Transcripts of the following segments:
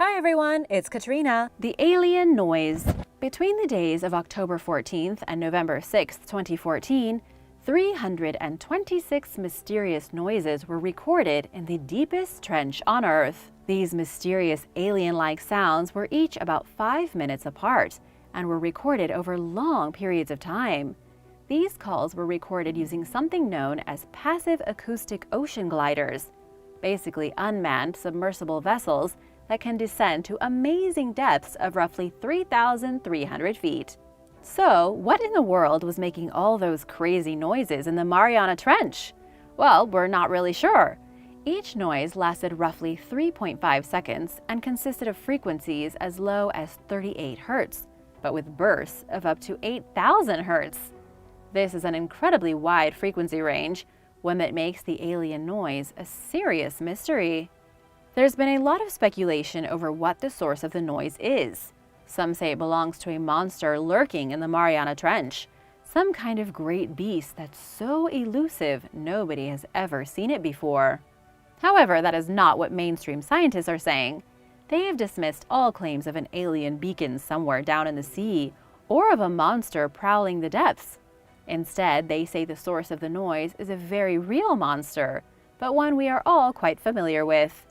Hi everyone, it's Katrina. The alien noise. Between the days of October 14th and November 6th, 2014, 326 mysterious noises were recorded in the deepest trench on Earth. These mysterious alien-like sounds were each about 5 minutes apart and were recorded over long periods of time. These calls were recorded using something known as passive acoustic ocean gliders, basically unmanned submersible vessels that can descend to amazing depths of roughly 3,300 feet. So, what in the world was making all those crazy noises in the Mariana Trench? Well, we're not really sure. Each noise lasted roughly 3.5 seconds and consisted of frequencies as low as 38 Hz, but with bursts of up to 8,000 Hz. This is an incredibly wide frequency range, one that makes the alien noise a serious mystery. There's been a lot of speculation over what the source of the noise is. Some say it belongs to a monster lurking in the Mariana Trench, some kind of great beast that's so elusive nobody has ever seen it before. However, that is not what mainstream scientists are saying. They have dismissed all claims of an alien beacon somewhere down in the sea or of a monster prowling the depths. Instead, they say the source of the noise is a very real monster, but one we are all quite familiar with.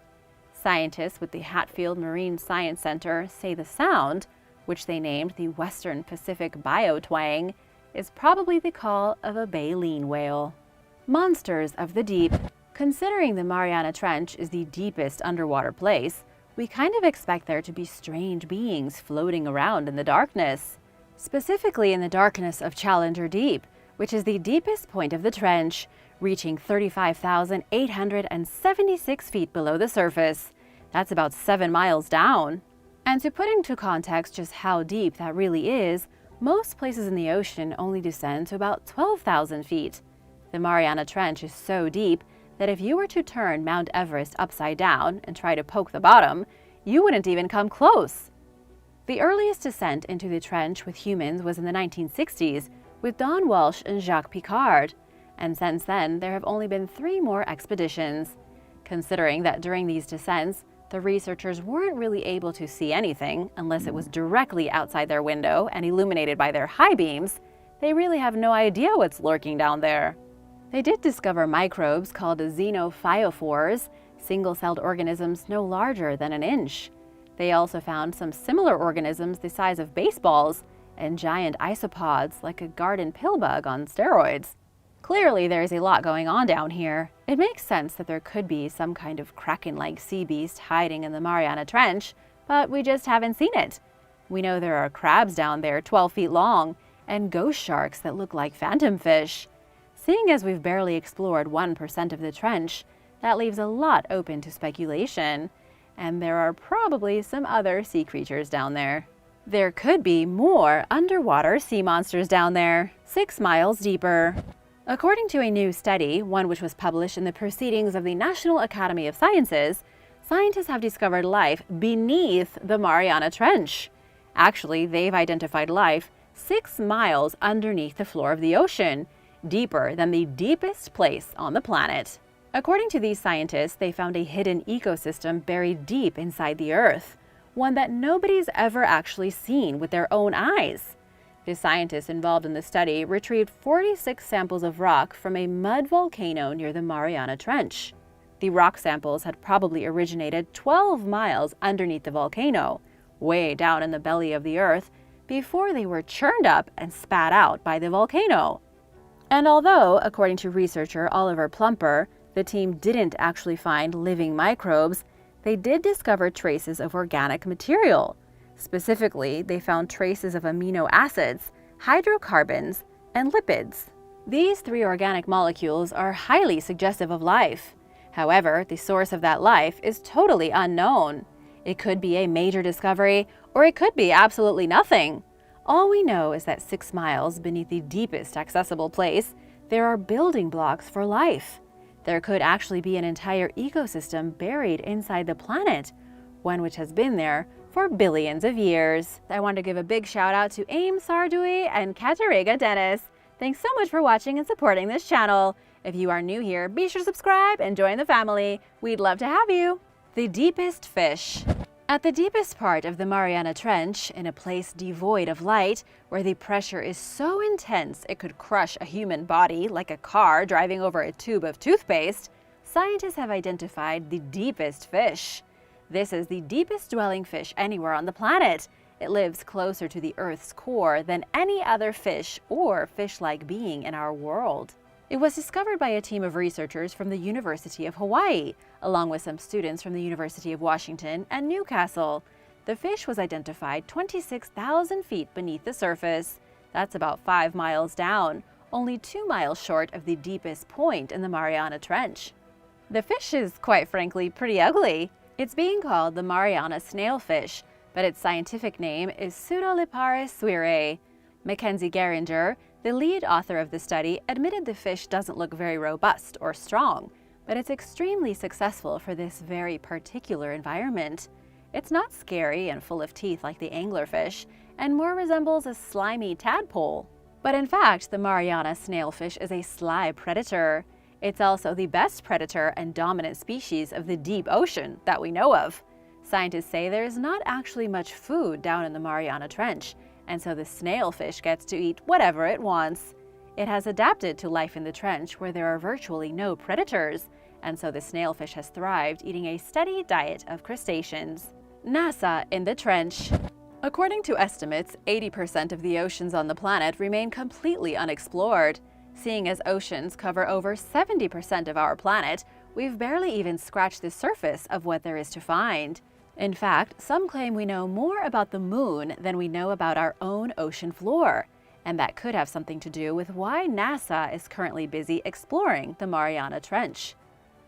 Scientists with the Hatfield Marine Science Center say the sound, which they named the Western Pacific Biotwang, is probably the call of a baleen whale. Monsters of the deep. Considering the Mariana Trench is the deepest underwater place, we kind of expect there to be strange beings floating around in the darkness. Specifically in the darkness of Challenger Deep, which is the deepest point of the trench, reaching 35,876 feet below the surface. That's about 7 miles down. And to put into context just how deep that really is, most places in the ocean only descend to about 12,000 feet. The Mariana Trench is so deep that if you were to turn Mount Everest upside down and try to poke the bottom, you wouldn't even come close. The earliest descent into the trench with humans was in the 1960s with Don Walsh and Jacques Piccard. And since then, there have only been 3 more expeditions. Considering that during these descents, the researchers weren't really able to see anything unless it was directly outside their window and illuminated by their high beams, they really have no idea what's lurking down there. They did discover microbes called xenophytophores, single-celled organisms no larger than an inch. They also found some similar organisms the size of baseballs and giant isopods like a garden pillbug on steroids. Clearly, there is a lot going on down here. It makes sense that there could be some kind of kraken-like sea beast hiding in the Mariana Trench, but we just haven't seen it. We know there are crabs down there 12 feet long and ghost sharks that look like phantom fish. Seeing as we've barely explored 1% of the trench, that leaves a lot open to speculation. And there are probably some other sea creatures down there. There could be more underwater sea monsters down there, 6 miles deeper. According to a new study, one which was published in the Proceedings of the National Academy of Sciences, scientists have discovered life beneath the Mariana Trench. Actually, they've identified life 6 miles underneath the floor of the ocean, deeper than the deepest place on the planet. According to these scientists, they found a hidden ecosystem buried deep inside the Earth, one that nobody's ever actually seen with their own eyes. The scientists involved in the study retrieved 46 samples of rock from a mud volcano near the Mariana Trench. The rock samples had probably originated 12 miles underneath the volcano, way down in the belly of the Earth, before they were churned up and spat out by the volcano. And although, according to researcher Oliver Plumper, the team didn't actually find living microbes, they did discover traces of organic material. Specifically, they found traces of amino acids, hydrocarbons, and lipids. These 3 organic molecules are highly suggestive of life. However, the source of that life is totally unknown. It could be a major discovery, or it could be absolutely nothing. All we know is that 6 miles beneath the deepest accessible place, there are building blocks for life. There could actually be an entire ecosystem buried inside the planet, one which has been there for billions of years. I want to give a big shout out to Aim Sardui and Katarega Dennis. Thanks so much for watching and supporting this channel. If you are new here, be sure to subscribe and join the family. We'd love to have you. The deepest fish. At the deepest part of the Mariana Trench, in a place devoid of light, where the pressure is so intense it could crush a human body like a car driving over a tube of toothpaste, scientists have identified the deepest fish. This is the deepest dwelling fish anywhere on the planet. It lives closer to the Earth's core than any other fish or fish-like being in our world. It was discovered by a team of researchers from the University of Hawaii, along with some students from the University of Washington and Newcastle. The fish was identified 26,000 feet beneath the surface. That's about 5 miles down, only 2 miles short of the deepest point in the Mariana Trench. The fish is, quite frankly, pretty ugly. It's being called the Mariana snailfish, but its scientific name is Pseudoliparis suirae. Mackenzie Geringer, the lead author of the study, admitted the fish doesn't look very robust or strong, but it's extremely successful for this very particular environment. It's not scary and full of teeth like the anglerfish, and more resembles a slimy tadpole. But in fact, the Mariana snailfish is a sly predator. It's also the best predator and dominant species of the deep ocean that we know of. Scientists say there's not actually much food down in the Mariana Trench, and so the snailfish gets to eat whatever it wants. It has adapted to life in the trench where there are virtually no predators, and so the snailfish has thrived eating a steady diet of crustaceans. NASA in the trench. According to estimates, 80% of the oceans on the planet remain completely unexplored. Seeing as oceans cover over 70% of our planet, we've barely even scratched the surface of what there is to find. In fact, some claim we know more about the moon than we know about our own ocean floor, and that could have something to do with why NASA is currently busy exploring the Mariana Trench.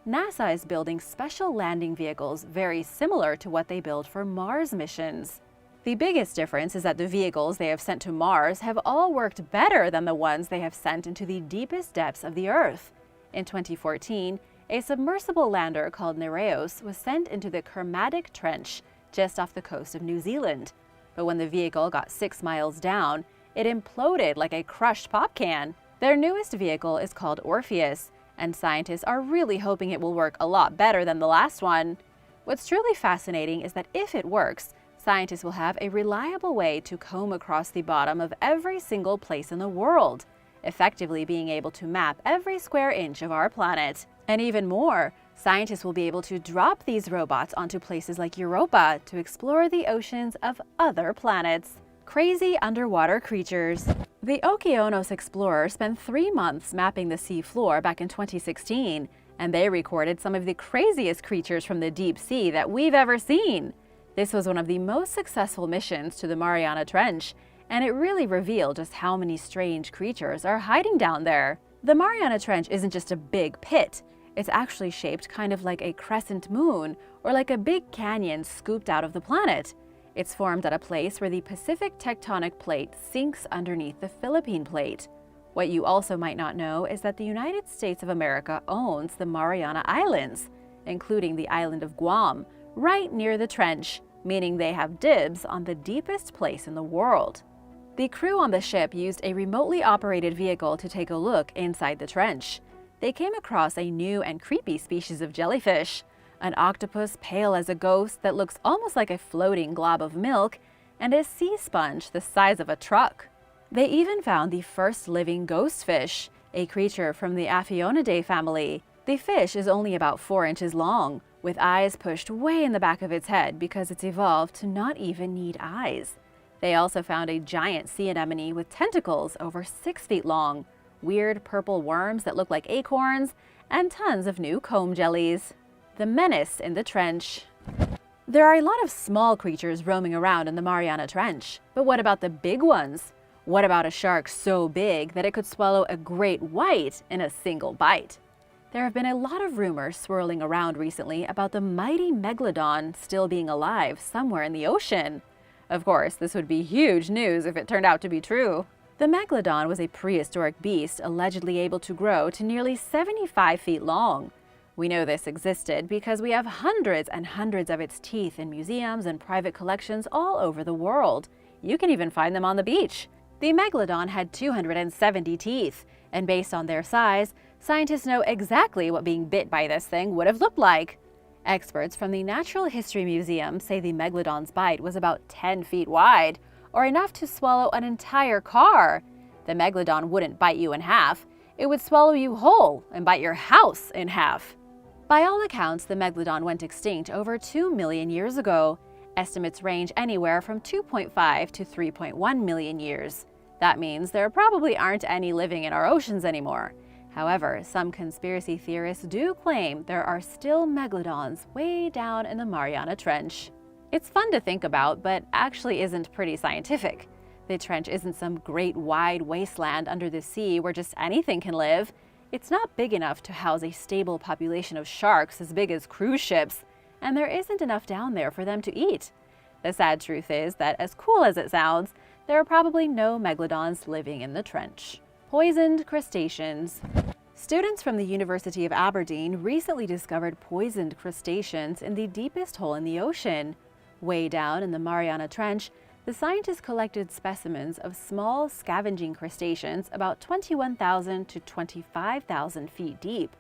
NASA is building special landing vehicles very similar to what they build for Mars missions. The biggest difference is that the vehicles they have sent to Mars have all worked better than the ones they have sent into the deepest depths of the Earth. In 2014, a submersible lander called Nereus was sent into the Kermadec Trench just off the coast of New Zealand. But when the vehicle got 6 miles down, it imploded like a crushed pop can. Their newest vehicle is called Orpheus, and scientists are really hoping it will work a lot better than the last one. What's truly fascinating is that if it works, scientists will have a reliable way to comb across the bottom of every single place in the world, effectively being able to map every square inch of our planet. And even more, scientists will be able to drop these robots onto places like Europa to explore the oceans of other planets. Crazy underwater creatures. The Okeanos Explorer spent 3 months mapping the sea floor back in 2016, and they recorded some of the craziest creatures from the deep sea that we've ever seen. This was one of the most successful missions to the Mariana Trench, and it really revealed just how many strange creatures are hiding down there. The Mariana Trench isn't just a big pit. It's actually shaped kind of like a crescent moon or like a big canyon scooped out of the planet. It's formed at a place where the Pacific tectonic plate sinks underneath the Philippine plate. What you also might not know is that the United States of America owns the Mariana Islands, including the island of Guam, right near the trench, meaning they have dibs on the deepest place in the world. The crew on the ship used a remotely operated vehicle to take a look inside the trench. They came across a new and creepy species of jellyfish, an octopus pale as a ghost that looks almost like a floating glob of milk, and a sea sponge the size of a truck. They even found the first living ghost fish, a creature from the Aphionidae family. The fish is only about 4 inches long, with eyes pushed way in the back of its head because it's evolved to not even need eyes. They also found a giant sea anemone with tentacles over 6 feet long, weird purple worms that look like acorns, and tons of new comb jellies. The menace in the trench. There are a lot of small creatures roaming around in the Mariana Trench, but what about the big ones? What about a shark so big that it could swallow a great white in a single bite? There have been a lot of rumors swirling around recently about the mighty megalodon still being alive somewhere in the ocean. Of course, this would be huge news if it turned out to be true. The megalodon was a prehistoric beast allegedly able to grow to nearly 75 feet long. We know this existed because we have hundreds and hundreds of its teeth in museums and private collections all over the world. You can even find them on the beach. The megalodon had 270 teeth, and based on their size, scientists know exactly what being bit by this thing would have looked like. Experts from the Natural History Museum say the megalodon's bite was about 10 feet wide, or enough to swallow an entire car. The megalodon wouldn't bite you in half. It would swallow you whole and bite your house in half. By all accounts, the megalodon went extinct over 2 million years ago. Estimates range anywhere from 2.5 to 3.1 million years. That means there probably aren't any living in our oceans anymore. However, some conspiracy theorists do claim there are still megalodons way down in the Mariana Trench. It's fun to think about, but actually isn't pretty scientific. The trench isn't some great wide wasteland under the sea where just anything can live. It's not big enough to house a stable population of sharks as big as cruise ships, and there isn't enough down there for them to eat. The sad truth is that, as cool as it sounds, there are probably no megalodons living in the trench. Poisoned crustaceans. Students from the University of Aberdeen recently discovered poisoned crustaceans in the deepest hole in the ocean. Way down in the Mariana Trench, the scientists collected specimens of small scavenging crustaceans about 21,000 to 25,000 feet deep.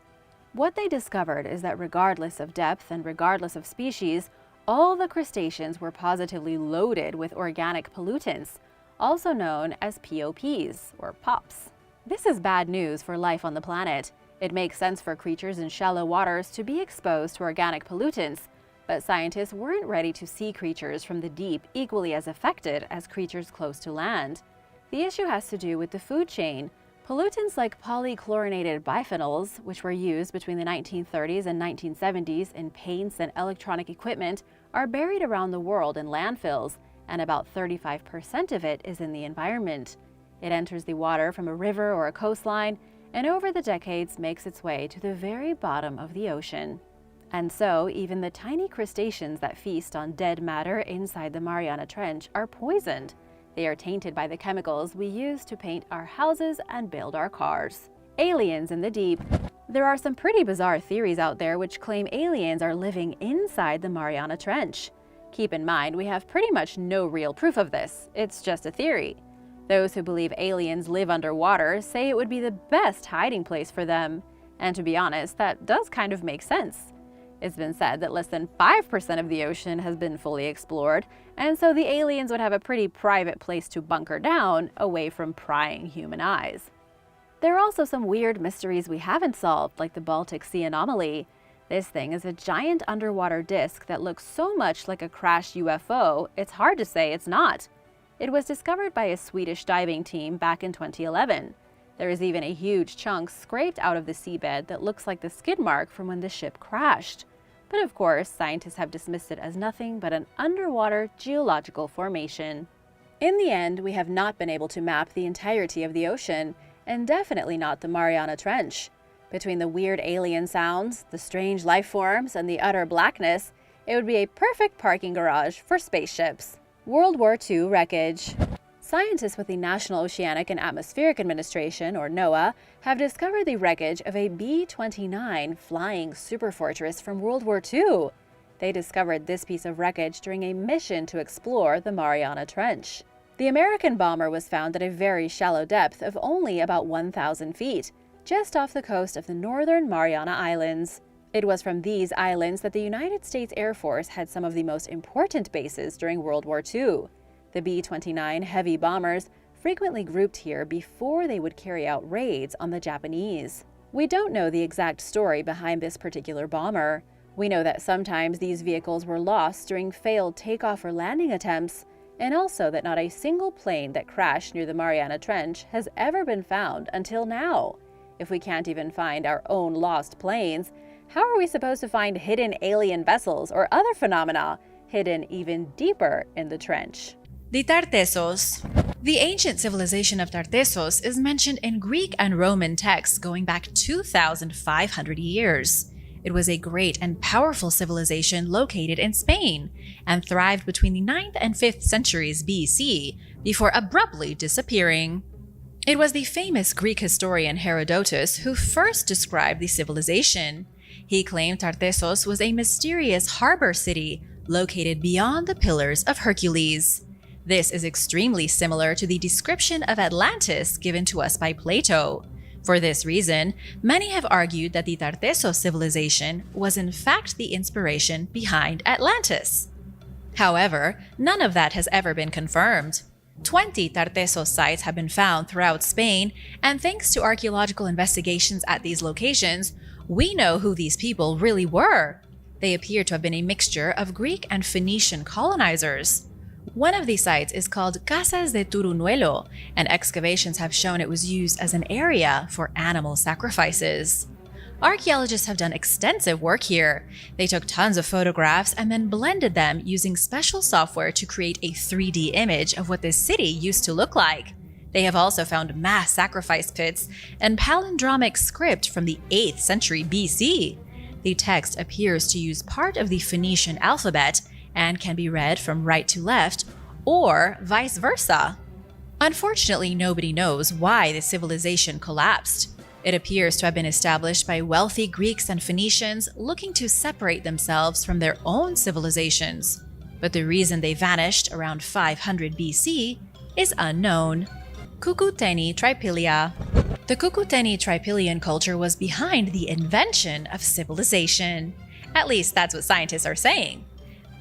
What they discovered is that regardless of depth and regardless of species, all the crustaceans were positively loaded with organic pollutants, also known as POPs, or POPs. This is bad news for life on the planet. It makes sense for creatures in shallow waters to be exposed to organic pollutants, but scientists weren't ready to see creatures from the deep equally as affected as creatures close to land. The issue has to do with the food chain. Pollutants like polychlorinated biphenyls, which were used between the 1930s and 1970s in paints and electronic equipment, are buried around the world in landfills, and about 35% of it is in the environment. It enters the water from a river or a coastline, and over the decades makes its way to the very bottom of the ocean. And so, even the tiny crustaceans that feast on dead matter inside the Mariana Trench are poisoned. They are tainted by the chemicals we use to paint our houses and build our cars. Aliens in the deep. There are some pretty bizarre theories out there which claim aliens are living inside the Mariana Trench. Keep in mind, we have pretty much no real proof of this. It's just a theory. Those who believe aliens live underwater say it would be the best hiding place for them. And to be honest, that does kind of make sense. It's been said that less than 5% of the ocean has been fully explored, and so the aliens would have a pretty private place to bunker down, away from prying human eyes. There are also some weird mysteries we haven't solved, like the Baltic Sea anomaly. This thing is a giant underwater disk that looks so much like a crashed UFO, it's hard to say it's not. It was discovered by a Swedish diving team back in 2011. There is even a huge chunk scraped out of the seabed that looks like the skid mark from when the ship crashed. But of course, scientists have dismissed it as nothing but an underwater geological formation. In the end, we have not been able to map the entirety of the ocean, and definitely not the Mariana Trench. Between the weird alien sounds, the strange life forms, and the utter blackness, it would be a perfect parking garage for spaceships. World War II wreckage. Scientists with the National Oceanic and Atmospheric Administration, or NOAA, have discovered the wreckage of a B-29 flying superfortress from World War II. They discovered this piece of wreckage during a mission to explore the Mariana Trench. The American bomber was found at a very shallow depth of only about 1,000 feet, just off the coast of the northern Mariana Islands. It was from these islands that the United States Air Force had some of the most important bases during World War II. The B-29 heavy bombers frequently grouped here before they would carry out raids on the Japanese. We don't know the exact story behind this particular bomber. We know that sometimes these vehicles were lost during failed takeoff or landing attempts, and also that not a single plane that crashed near the Mariana Trench has ever been found until now. If we can't even find our own lost planes, how are we supposed to find hidden alien vessels or other phenomena hidden even deeper in the trench? The Tartessos. The ancient civilization of Tartessos is mentioned in Greek and Roman texts going back 2,500 years. It was a great and powerful civilization located in Spain and thrived between the 9th and 5th centuries BC before abruptly disappearing. It was the famous Greek historian Herodotus who first described the civilization. He claimed Tartessos was a mysterious harbor city located beyond the Pillars of Hercules. This is extremely similar to the description of Atlantis given to us by Plato. For this reason, many have argued that the Tartessos civilization was in fact the inspiration behind Atlantis. However, none of that has ever been confirmed. 20 Tartessos sites have been found throughout Spain, and thanks to archaeological investigations at these locations, we know who these people really were. They appear to have been a mixture of Greek and Phoenician colonizers. One of these sites is called Casas de Turunuelo, and excavations have shown it was used as an area for animal sacrifices. Archaeologists have done extensive work here. They took tons of photographs and then blended them using special software to create a 3D image of what this city used to look like. They have also found mass sacrifice pits and palindromic script from the 8th century BC. The text appears to use part of the Phoenician alphabet and can be read from right to left, or vice versa. Unfortunately, nobody knows why the civilization collapsed. It appears to have been established by wealthy Greeks and Phoenicians looking to separate themselves from their own civilizations. But the reason they vanished around 500 BC is unknown. Cucuteni Tripilia. The Cucuteni Tripilian culture was behind the invention of civilization. At least that's what scientists are saying.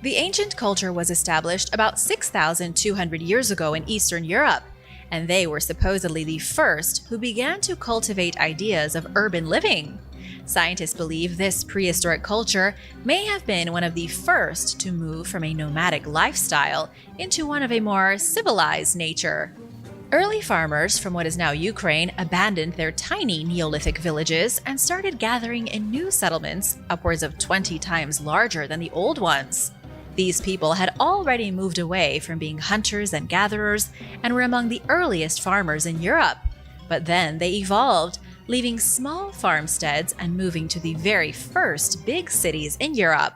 The ancient culture was established about 6,200 years ago in Eastern Europe, and they were supposedly the first who began to cultivate ideas of urban living. Scientists believe this prehistoric culture may have been one of the first to move from a nomadic lifestyle into one of a more civilized nature. Early farmers from what is now Ukraine abandoned their tiny Neolithic villages and started gathering in new settlements upwards of 20 times larger than the old ones. These people had already moved away from being hunters and gatherers and were among the earliest farmers in Europe. But then they evolved, leaving small farmsteads and moving to the very first big cities in Europe.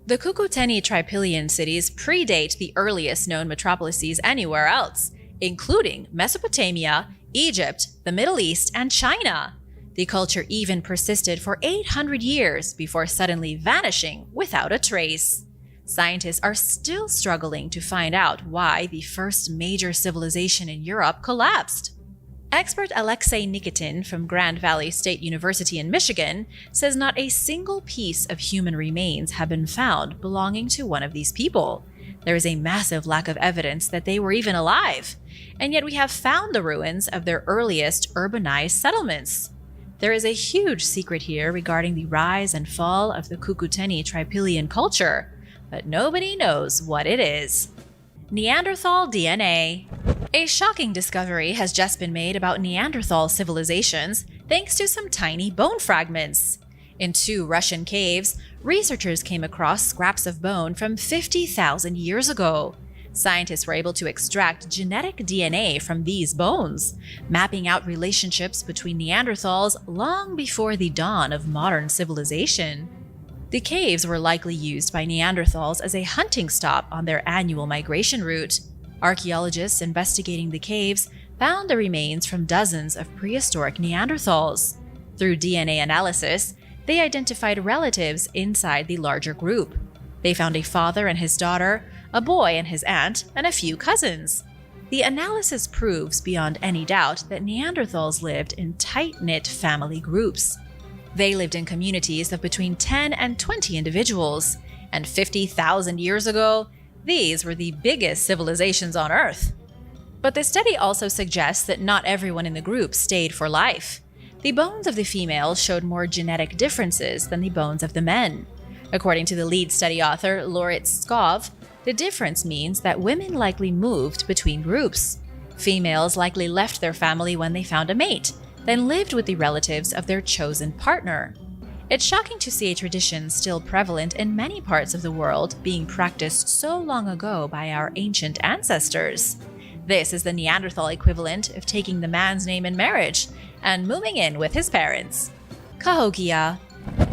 The Cucuteni Tripilian cities predate the earliest known metropolises anywhere else, including Mesopotamia, Egypt, the Middle East, and China. The culture even persisted for 800 years before suddenly vanishing without a trace. Scientists are still struggling to find out why the first major civilization in Europe collapsed. Expert Alexei Nikitin from Grand Valley State University in Michigan says not a single piece of human remains have been found belonging to one of these people. There is a massive lack of evidence that they were even alive, and yet we have found the ruins of their earliest urbanized settlements. There is a huge secret here regarding the rise and fall of the Cucuteni Tripilian culture, but nobody knows what it is. Neanderthal DNA. A shocking discovery has just been made about Neanderthal civilizations thanks to some tiny bone fragments. In 2 Russian caves, researchers came across scraps of bone from 50,000 years ago. Scientists were able to extract genetic DNA from these bones, mapping out relationships between Neanderthals long before the dawn of modern civilization. The caves were likely used by Neanderthals as a hunting stop on their annual migration route. Archaeologists investigating the caves found the remains from dozens of prehistoric Neanderthals. Through DNA analysis, they identified relatives inside the larger group. They found a father and his daughter, a boy and his aunt, and a few cousins. The analysis proves beyond any doubt that Neanderthals lived in tight-knit family groups. They lived in communities of between 10 and 20 individuals, and 50,000 years ago, these were the biggest civilizations on Earth. But the study also suggests that not everyone in the group stayed for life. The bones of the females showed more genetic differences than the bones of the men. According to the lead study author, Loritz Skov, the difference means that women likely moved between groups. Females likely left their family when they found a mate, then lived with the relatives of their chosen partner. It's shocking to see a tradition still prevalent in many parts of the world being practiced so long ago by our ancient ancestors. This is the Neanderthal equivalent of taking the man's name in marriage and moving in with his parents. Cahokia.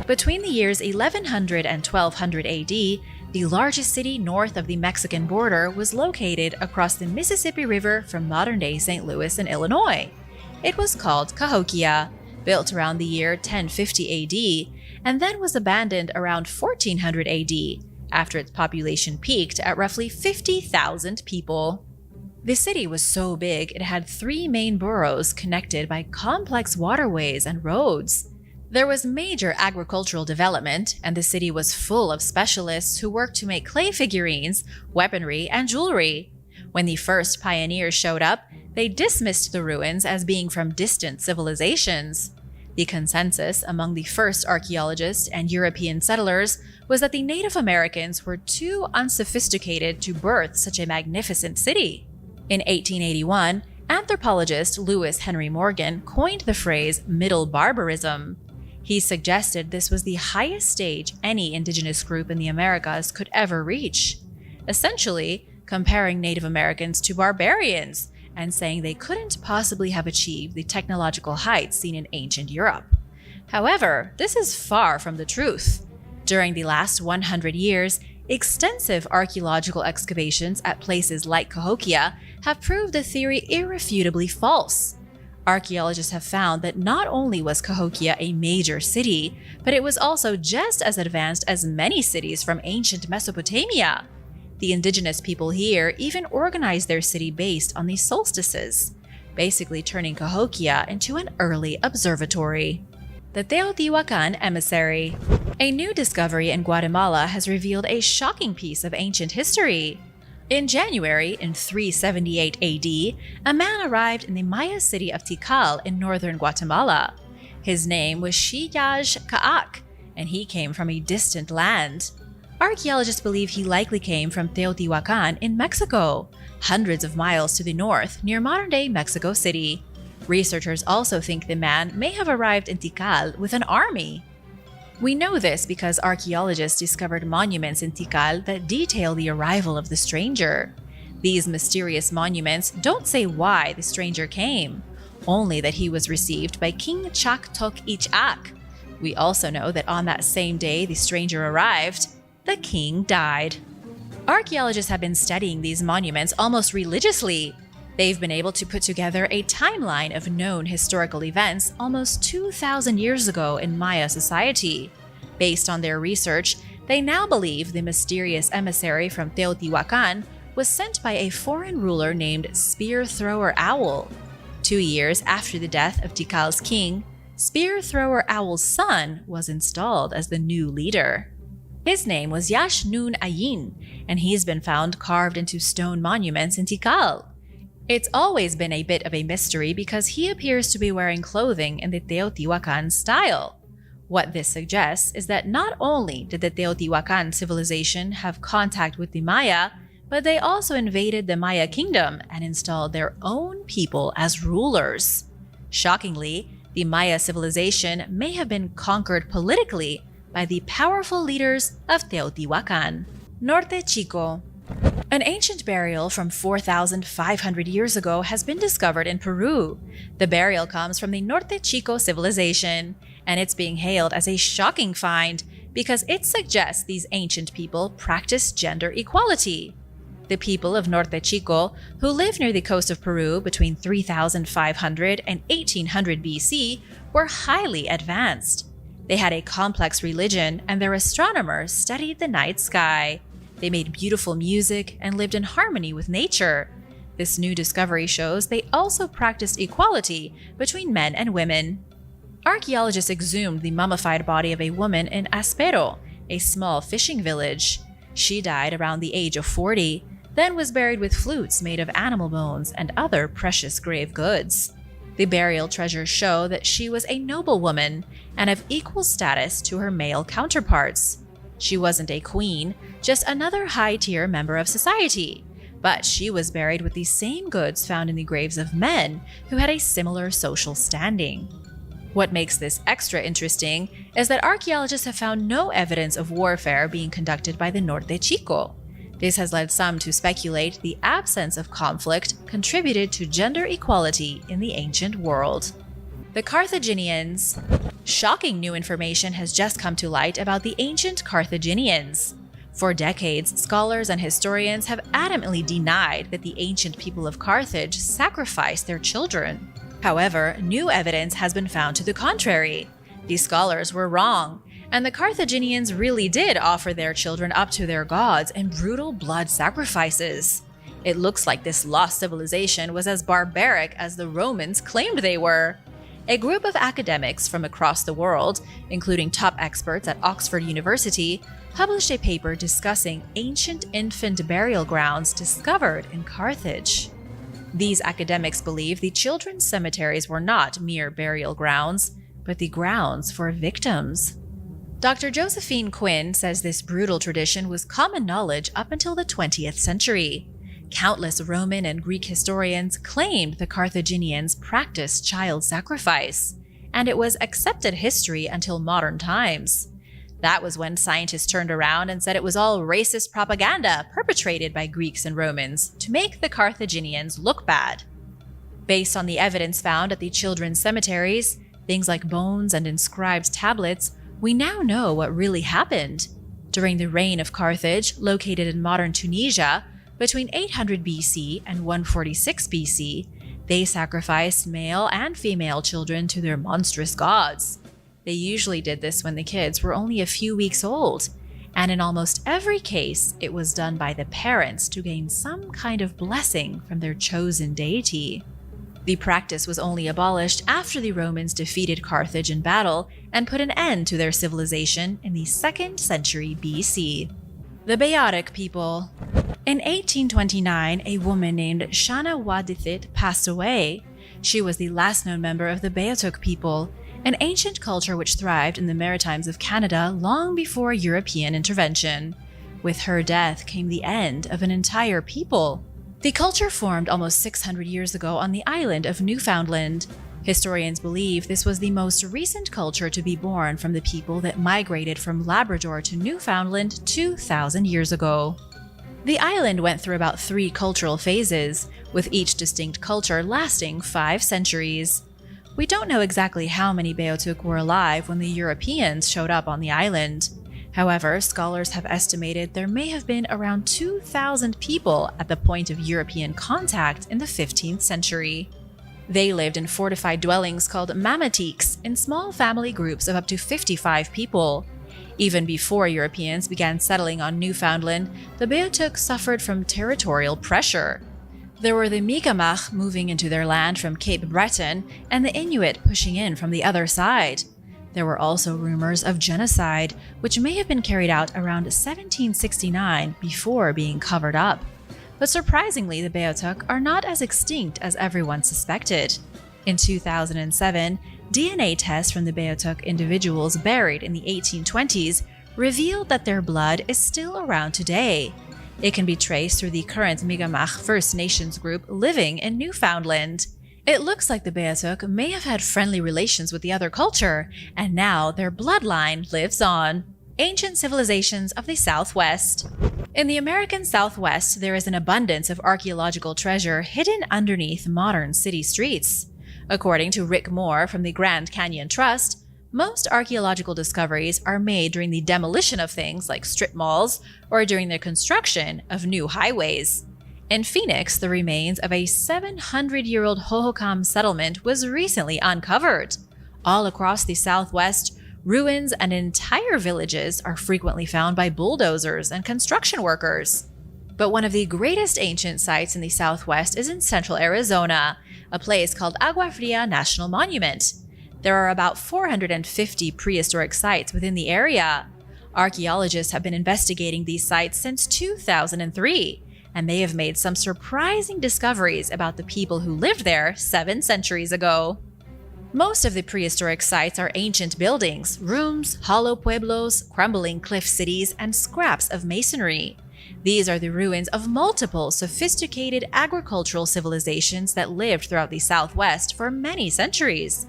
Between the years 1100 and 1200 AD, the largest city north of the Mexican border was located across the Mississippi River from modern-day St. Louis in Illinois. It was called Cahokia, built around the year 1050 AD, and then was abandoned around 1400 AD, after its population peaked at roughly 50,000 people. The city was so big it had 3 main boroughs connected by complex waterways and roads. There was major agricultural development, and the city was full of specialists who worked to make clay figurines, weaponry, and jewelry. When the first pioneers showed up, they dismissed the ruins as being from distant civilizations. The consensus among the first archaeologists and European settlers was that the Native Americans were too unsophisticated to birth such a magnificent city. In 1881, anthropologist Lewis Henry Morgan coined the phrase Middle Barbarism. He suggested this was the highest stage any indigenous group in the Americas could ever reach, essentially comparing Native Americans to barbarians and saying they couldn't possibly have achieved the technological heights seen in ancient Europe. However, this is far from the truth. During the last 100 years, extensive archaeological excavations at places like Cahokia have proved the theory irrefutably false. Archaeologists have found that not only was Cahokia a major city, but it was also just as advanced as many cities from ancient Mesopotamia. The indigenous people here even organized their city based on the solstices, basically turning Cahokia into an early observatory. The Teotihuacan Emissary. A new discovery in Guatemala has revealed a shocking piece of ancient history. In January, in 378 AD, a man arrived in the Maya city of Tikal in northern Guatemala. His name was Shiyaj Ka'ak, and he came from a distant land. Archaeologists believe he likely came from Teotihuacan in Mexico, hundreds of miles to the north near modern-day Mexico City. Researchers also think the man may have arrived in Tikal with an army. We know this because archaeologists discovered monuments in Tikal that detail the arrival of the stranger. These mysterious monuments don't say why the stranger came, only that he was received by King Chak Tok Ich Ak. We also know that on that same day the stranger arrived, the king died. Archaeologists have been studying these monuments almost religiously. They've been able to put together a timeline of known historical events almost 2,000 years ago in Maya society. Based on their research, they now believe the mysterious emissary from Teotihuacan was sent by a foreign ruler named Spear Thrower Owl. 2 years after the death of Tikal's king, Spear Thrower Owl's son was installed as the new leader. His name was Yash Nun Ayin, and he's been found carved into stone monuments in Tikal. It's always been a bit of a mystery because he appears to be wearing clothing in the Teotihuacan style. What this suggests is that not only did the Teotihuacan civilization have contact with the Maya, but they also invaded the Maya kingdom and installed their own people as rulers. Shockingly, the Maya civilization may have been conquered politically by the powerful leaders of Teotihuacan. Norte Chico. An ancient burial from 4,500 years ago has been discovered in Peru. The burial comes from the Norte Chico civilization, and it's being hailed as a shocking find because it suggests these ancient people practiced gender equality. The people of Norte Chico, who lived near the coast of Peru between 3,500 and 1800 BC, were highly advanced. They had a complex religion, and their astronomers studied the night sky. They made beautiful music and lived in harmony with nature. This new discovery shows they also practiced equality between men and women. Archaeologists exhumed the mummified body of a woman in Aspero, a small fishing village. She died around the age of 40, then was buried with flutes made of animal bones and other precious grave goods. The burial treasures show that she was a noblewoman and of equal status to her male counterparts. She wasn't a queen, just another high-tier member of society, but she was buried with the same goods found in the graves of men who had a similar social standing. What makes this extra interesting is that archaeologists have found no evidence of warfare being conducted by the Norte Chico. This has led some to speculate the absence of conflict contributed to gender equality in the ancient world. The Carthaginians. Shocking new information has just come to light about the ancient Carthaginians. For decades, scholars and historians have adamantly denied that the ancient people of Carthage sacrificed their children. However, new evidence has been found to the contrary. These scholars were wrong, and the Carthaginians really did offer their children up to their gods in brutal blood sacrifices. It looks like this lost civilization was as barbaric as the Romans claimed they were. A group of academics from across the world, including top experts at Oxford University, published a paper discussing ancient infant burial grounds discovered in Carthage. These academics believe the children's cemeteries were not mere burial grounds, but the grounds for victims. Dr. Josephine Quinn says this brutal tradition was common knowledge up until the 20th century. Countless Roman and Greek historians claimed the Carthaginians practiced child sacrifice, and it was accepted history until modern times. That was when scientists turned around and said it was all racist propaganda perpetrated by Greeks and Romans to make the Carthaginians look bad. Based on the evidence found at the children's cemeteries, things like bones and inscribed tablets, we now know what really happened. During the reign of Carthage, located in modern Tunisia, between 800 BC and 146 BC, they sacrificed male and female children to their monstrous gods. They usually did this when the kids were only a few weeks old, and in almost every case, it was done by the parents to gain some kind of blessing from their chosen deity. The practice was only abolished after the Romans defeated Carthage in battle and put an end to their civilization in the 2nd century BC. The Beotic people. In 1829, a woman named Shana Wadithit passed away. She was the last known member of the Beotic people, an ancient culture which thrived in the Maritimes of Canada long before European intervention. With her death came the end of an entire people. The culture formed almost 600 years ago on the island of Newfoundland. Historians believe this was the most recent culture to be born from the people that migrated from Labrador to Newfoundland 2,000 years ago. The island went through about 3 cultural phases, with each distinct culture lasting 5 centuries. We don't know exactly how many Beotuk were alive when the Europeans showed up on the island. However, scholars have estimated there may have been around 2,000 people at the point of European contact in the 15th century. They lived in fortified dwellings called mamatiques in small family groups of up to 55 people. Even before Europeans began settling on Newfoundland, the Beotuk suffered from territorial pressure. There were the Mi'kmaq moving into their land from Cape Breton and the Inuit pushing in from the other side. There were also rumors of genocide, which may have been carried out around 1769 before being covered up. But surprisingly, the Beotuk are not as extinct as everyone suspected. In 2007, DNA tests from the Beotuk individuals buried in the 1820s revealed that their blood is still around today. It can be traced through the current Mi'kmaq First Nations group living in Newfoundland. It looks like the Beotuk may have had friendly relations with the other culture, and now their bloodline lives on. Ancient civilizations of the Southwest. In the American Southwest, there is an abundance of archaeological treasure hidden underneath modern city streets. According to Rick Moore from the Grand Canyon Trust, most archaeological discoveries are made during the demolition of things like strip malls or during the construction of new highways. In Phoenix, the remains of a 700-year-old Hohokam settlement was recently uncovered. All across the Southwest, ruins and entire villages are frequently found by bulldozers and construction workers. But one of the greatest ancient sites in the Southwest is in central Arizona, a place called Agua Fria National Monument. There are about 450 prehistoric sites within the area. Archaeologists have been investigating these sites since 2003, and they have made some surprising discoveries about the people who lived there 7 centuries ago. Most of the prehistoric sites are ancient buildings, rooms, hollow pueblos, crumbling cliff cities, and scraps of masonry. These are the ruins of multiple sophisticated agricultural civilizations that lived throughout the Southwest for many centuries.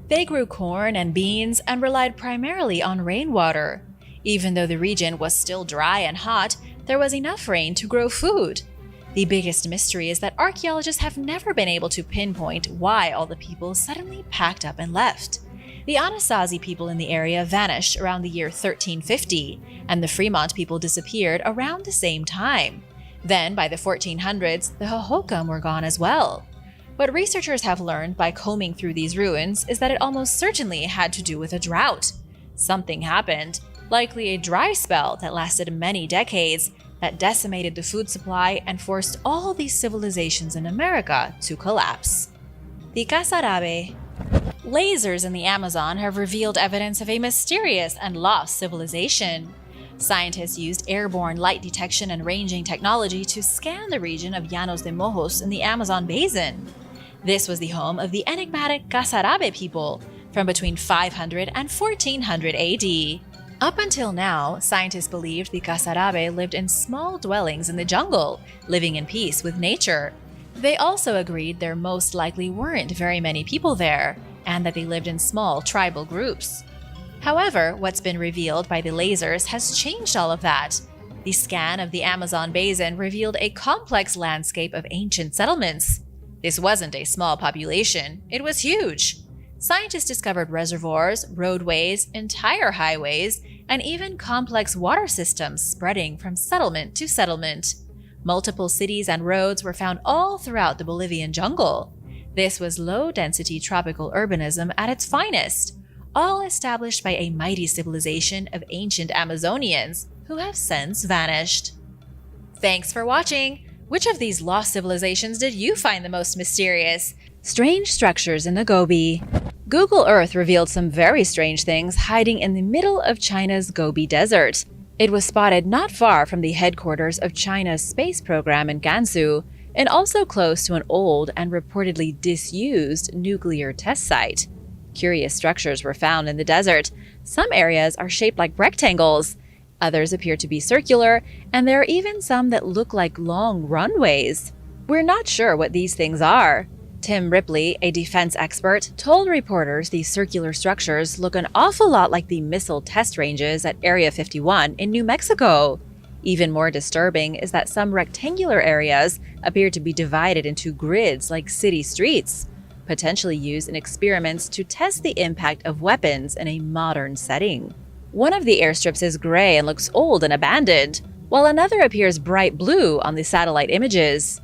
They grew corn and beans and relied primarily on rainwater. Even though the region was still dry and hot, there was enough rain to grow food. The biggest mystery is that archaeologists have never been able to pinpoint why all the people suddenly packed up and left. The Anasazi people in the area vanished around the year 1350, and the Fremont people disappeared around the same time. Then, by the 1400s, the Hohokam were gone as well. What researchers have learned by combing through these ruins is that it almost certainly had to do with a drought. Something happened, likely a dry spell that lasted many decades, that decimated the food supply and forced all these civilizations in America to collapse. The Casarabe. Lasers in the Amazon have revealed evidence of a mysterious and lost civilization. Scientists used airborne light detection and ranging technology to scan the region of Llanos de Mojos in the Amazon basin. This was the home of the enigmatic Casarabe people from between 500 and 1400 AD. Up until now, scientists believed the Casarabe lived in small dwellings in the jungle, living in peace with nature. They also agreed there most likely weren't very many people there, and that they lived in small tribal groups. However, what's been revealed by the lasers has changed all of that. The scan of the Amazon basin revealed a complex landscape of ancient settlements. This wasn't a small population, it was huge. Scientists discovered reservoirs, roadways, entire highways, and even complex water systems spreading from settlement to settlement. Multiple cities and roads were found all throughout the Bolivian jungle. This was low-density tropical urbanism at its finest, all established by a mighty civilization of ancient Amazonians who have since vanished. Thanks for watching! Which of these lost civilizations did you find the most mysterious? Strange structures in the Gobi. Google Earth revealed some very strange things hiding in the middle of China's Gobi Desert. It was spotted not far from the headquarters of China's space program in Gansu, and also close to an old and reportedly disused nuclear test site. Curious structures were found in the desert. Some areas are shaped like rectangles, others appear to be circular, and there are even some that look like long runways. We're not sure what these things are. Tim Ripley, a defense expert, told reporters these circular structures look an awful lot like the missile test ranges at Area 51 in New Mexico. Even more disturbing is that some rectangular areas appear to be divided into grids like city streets, potentially used in experiments to test the impact of weapons in a modern setting. One of the airstrips is gray and looks old and abandoned, while another appears bright blue on the satellite images.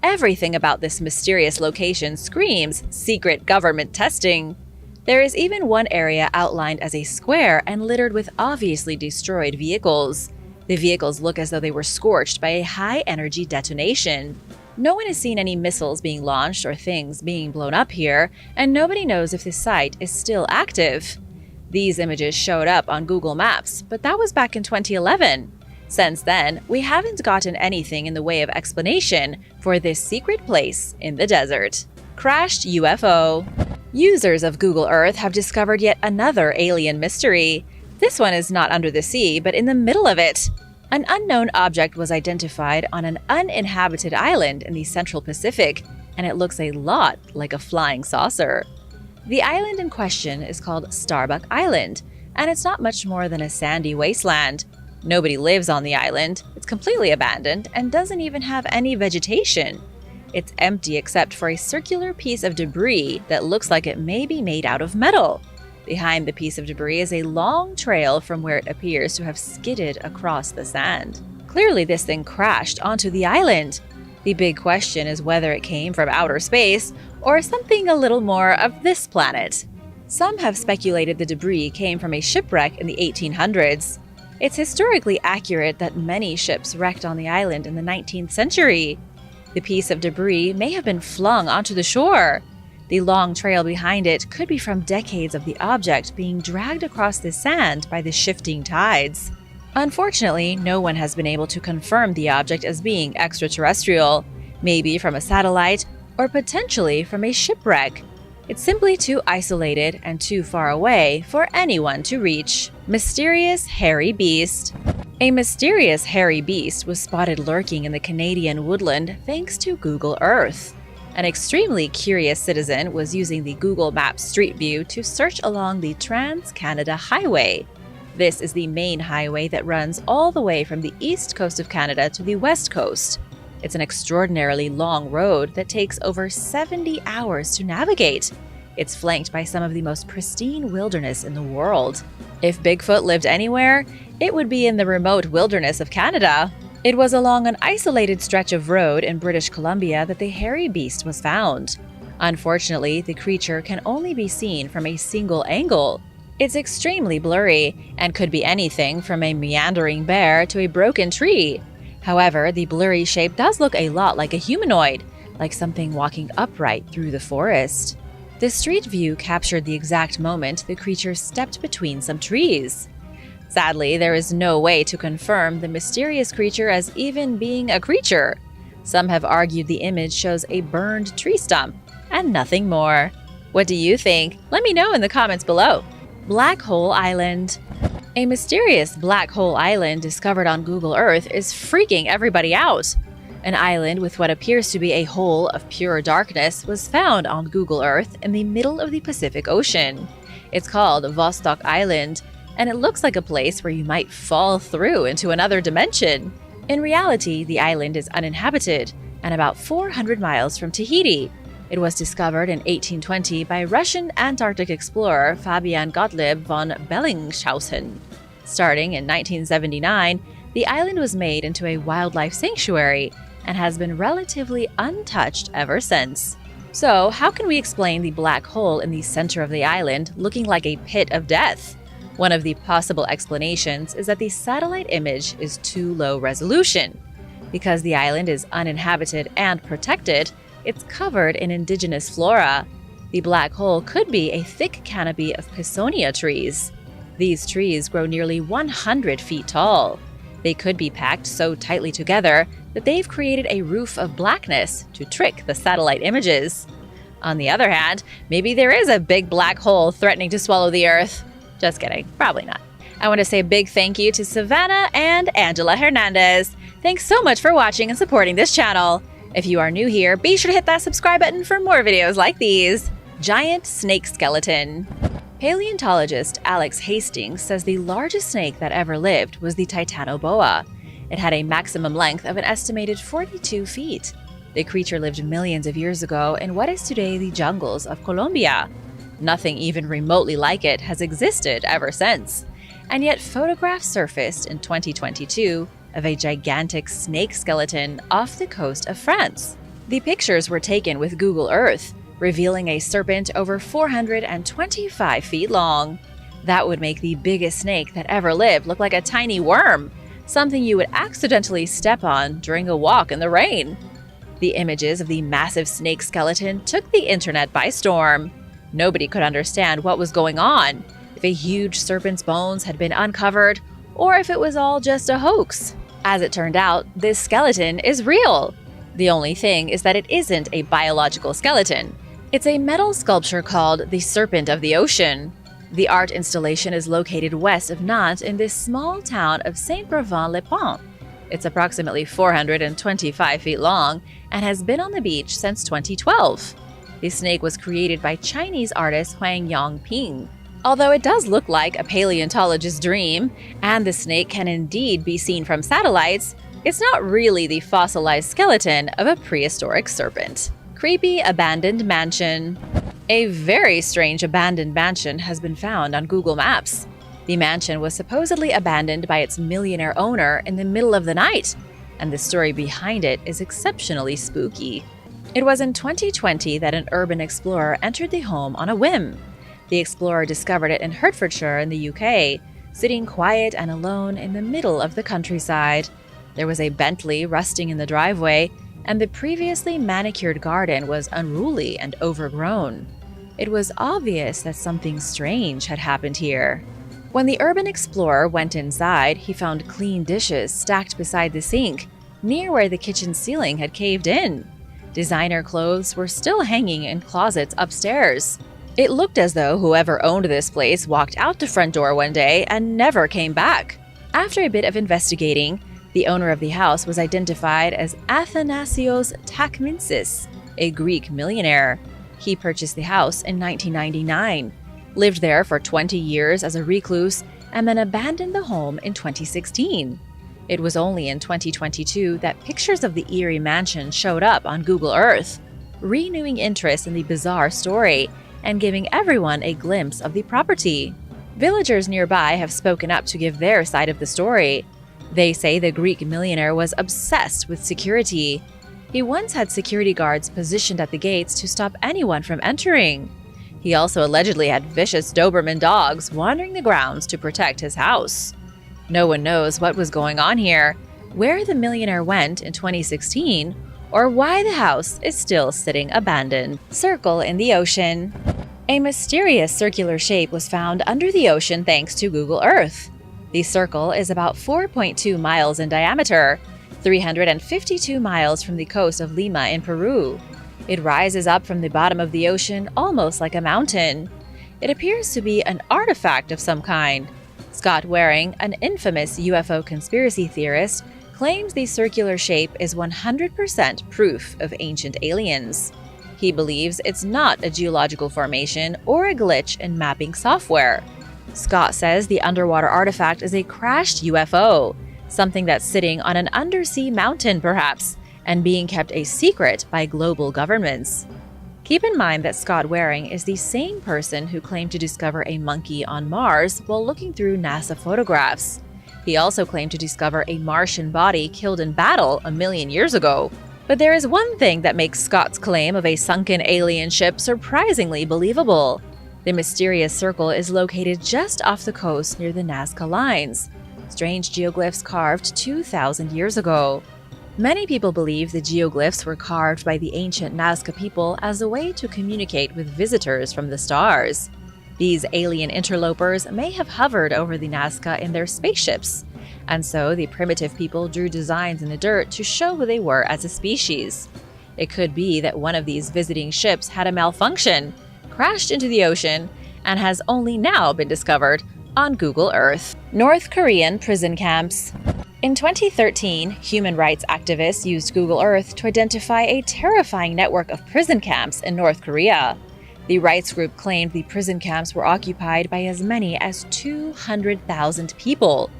Everything about this mysterious location screams secret government testing. There is even one area outlined as a square and littered with obviously destroyed vehicles. The vehicles look as though they were scorched by a high-energy detonation. No one has seen any missiles being launched or things being blown up here, and nobody knows if the site is still active. These images showed up on Google Maps, but that was back in 2011. Since then, we haven't gotten anything in the way of explanation for this secret place in the desert. Crashed UFO. Users of Google Earth have discovered yet another alien mystery. This one is not under the sea, but in the middle of it. An unknown object was identified on an uninhabited island in the Central Pacific, and it looks a lot like a flying saucer. The island in question is called Starbuck Island, and it's not much more than a sandy wasteland. Nobody lives on the island, it's completely abandoned, and doesn't even have any vegetation. It's empty except for a circular piece of debris that looks like it may be made out of metal. Behind the piece of debris is a long trail from where it appears to have skidded across the sand. Clearly this thing crashed onto the island. The big question is whether it came from outer space or something a little more of this planet. Some have speculated the debris came from a shipwreck in the 1800s. It's historically accurate that many ships wrecked on the island in the 19th century. The piece of debris may have been flung onto the shore. The long trail behind it could be from decades of the object being dragged across the sand by the shifting tides. Unfortunately, no one has been able to confirm the object as being extraterrestrial, maybe from a satellite or potentially from a shipwreck. It's simply too isolated and too far away for anyone to reach. Mysterious hairy beast. A mysterious hairy beast was spotted lurking in the Canadian woodland thanks to Google Earth. An extremely curious citizen was using the Google Maps Street View to search along the Trans-Canada Highway. This is the main highway that runs all the way from the east coast of Canada to the west coast. It's an extraordinarily long road that takes over 70 hours to navigate. It's flanked by some of the most pristine wilderness in the world. If Bigfoot lived anywhere, it would be in the remote wilderness of Canada. It was along an isolated stretch of road in British Columbia that the hairy beast was found. Unfortunately, the creature can only be seen from a single angle. It's extremely blurry and could be anything from a meandering bear to a broken tree. However, the blurry shape does look a lot like a humanoid, like something walking upright through the forest. The street view captured the exact moment the creature stepped between some trees. Sadly, there is no way to confirm the mysterious creature as even being a creature. Some have argued the image shows a burned tree stump, and nothing more. What do you think? Let me know in the comments below. Black Hole Island. A mysterious black hole island discovered on Google Earth is freaking everybody out. An island with what appears to be a hole of pure darkness was found on Google Earth in the middle of the Pacific Ocean. It's called Vostok Island, and it looks like a place where you might fall through into another dimension. In reality, the island is uninhabited and about 400 miles from Tahiti. It was discovered in 1820 by Russian Antarctic explorer Fabian Gottlieb von Bellingshausen. Starting in 1979, the island was made into a wildlife sanctuary and has been relatively untouched ever since. So, how can we explain the black hole in the center of the island looking like a pit of death? One of the possible explanations is that the satellite image is too low resolution. Because the island is uninhabited and protected, it's covered in indigenous flora. The black hole could be a thick canopy of Pisonia trees. These trees grow nearly 100 feet tall. They could be packed so tightly together that they've created a roof of blackness to trick the satellite images. On the other hand, maybe there is a big black hole threatening to swallow the Earth. Just kidding, probably not. I want to say a big thank you to Savannah and Angela Hernandez. Thanks so much for watching and supporting this channel. If you are new here, be sure to hit that subscribe button for more videos like these. Giant snake skeleton. Paleontologist Alex Hastings says the largest snake that ever lived was the Titanoboa. It had a maximum length of an estimated 42 feet. The creature lived millions of years ago in what is today the jungles of Colombia. Nothing even remotely like it has existed ever since. And yet photographs surfaced in 2022 of a gigantic snake skeleton off the coast of France. The pictures were taken with Google Earth, revealing a serpent over 425 feet long. That would make the biggest snake that ever lived look like a tiny worm, something you would accidentally step on during a walk in the rain. The images of the massive snake skeleton took the internet by storm. Nobody could understand what was going on, if a huge serpent's bones had been uncovered, or if it was all just a hoax. As it turned out, this skeleton is real. The only thing is that it isn't a biological skeleton. It's a metal sculpture called the Serpent of the Ocean. The art installation is located west of Nantes in this small town of Saint-Brevin-les-Pins. It's approximately 425 feet long and has been on the beach since 2012. The snake was created by Chinese artist Huang Yongping. Although it does look like a paleontologist's dream, and the snake can indeed be seen from satellites, it's not really the fossilized skeleton of a prehistoric serpent. Creepy abandoned mansion. A very strange abandoned mansion has been found on Google Maps. The mansion was supposedly abandoned by its millionaire owner in the middle of the night, and the story behind it is exceptionally spooky. It was in 2020 that an urban explorer entered the home on a whim. The explorer discovered it in Hertfordshire in the UK, sitting quiet and alone in the middle of the countryside. There was a Bentley rusting in the driveway, and the previously manicured garden was unruly and overgrown. It was obvious that something strange had happened here. When the urban explorer went inside, he found clean dishes stacked beside the sink, near where the kitchen ceiling had caved in. Designer clothes were still hanging in closets upstairs. It looked as though whoever owned this place walked out the front door one day and never came back. After a bit of investigating, the owner of the house was identified as Athanasios Takminsis, a Greek millionaire. He purchased the house in 1999, lived there for 20 years as a recluse, and then abandoned the home in 2016. It was only in 2022 that pictures of the eerie mansion showed up on Google Earth, renewing interest in the bizarre story and giving everyone a glimpse of the property. Villagers nearby have spoken up to give their side of the story. They say the Greek millionaire was obsessed with security. He once had security guards positioned at the gates to stop anyone from entering. He also allegedly had vicious Doberman dogs wandering the grounds to protect his house. No one knows what was going on here. where the millionaire went in 2016, or why the house is still sitting abandoned. Circle in the ocean. A mysterious circular shape was found under the ocean thanks to Google Earth. The circle is about 4.2 miles in diameter, 352 miles from the coast of Lima in Peru. It rises up from the bottom of the ocean almost like a mountain. It appears to be an artifact of some kind. Scott Waring, an infamous UFO conspiracy theorist, claims the circular shape is 100% proof of ancient aliens. He believes it's not a geological formation or a glitch in mapping software. Scott says the underwater artifact is a crashed UFO, something that's sitting on an undersea mountain perhaps, and being kept a secret by global governments. Keep in mind that Scott Waring is the same person who claimed to discover a monkey on Mars while looking through NASA photographs. He also claimed to discover a Martian body killed in battle a million years ago. But there is one thing that makes Scott's claim of a sunken alien ship surprisingly believable. The mysterious circle is located just off the coast near the Nazca lines, strange geoglyphs carved 2,000 years ago. Many people believe the geoglyphs were carved by the ancient Nazca people as a way to communicate with visitors from the stars. These alien interlopers may have hovered over the Nazca in their spaceships, and so the primitive people drew designs in the dirt to show who they were as a species. It could be that one of these visiting ships had a malfunction, crashed into the ocean, and has only now been discovered on Google Earth. North Korean prison camps. In 2013, human rights activists used Google Earth to identify a terrifying network of prison camps in North Korea. The rights group claimed the prison camps were occupied by as many as 200,000 people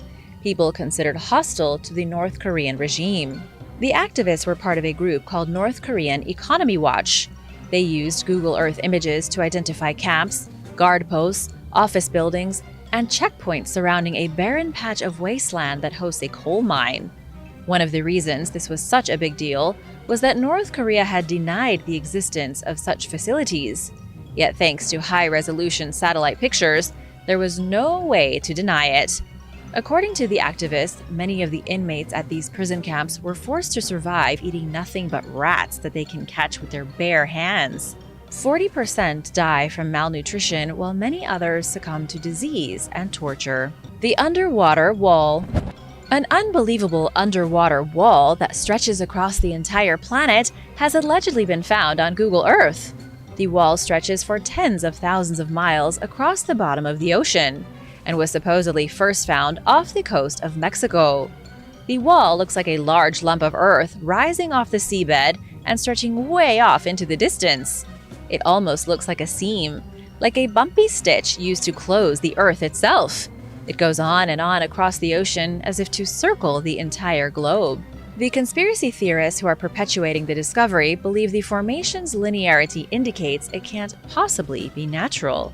considered hostile to the North Korean regime. The activists were part of a group called North Korean Economy Watch. They used Google Earth images to identify camps, guard posts, office buildings, and checkpoints surrounding a barren patch of wasteland that hosts a coal mine. One of the reasons this was such a big deal was that North Korea had denied the existence of such facilities. Yet thanks to high-resolution satellite pictures, there was no way to deny it. According to the activists, many of the inmates at these prison camps were forced to survive eating nothing but rats that they can catch with their bare hands. 40% die from malnutrition, while many others succumb to disease and torture. The underwater wall. An unbelievable underwater wall that stretches across the entire planet has allegedly been found on Google Earth. The wall stretches for tens of thousands of miles across the bottom of the ocean and was supposedly first found off the coast of Mexico. The wall looks like a large lump of earth rising off the seabed and stretching way off into the distance. It almost looks like a seam, like a bumpy stitch used to close the earth itself. It goes on and on across the ocean as if to circle the entire globe. The conspiracy theorists who are perpetuating the discovery believe the formation's linearity indicates it can't possibly be natural.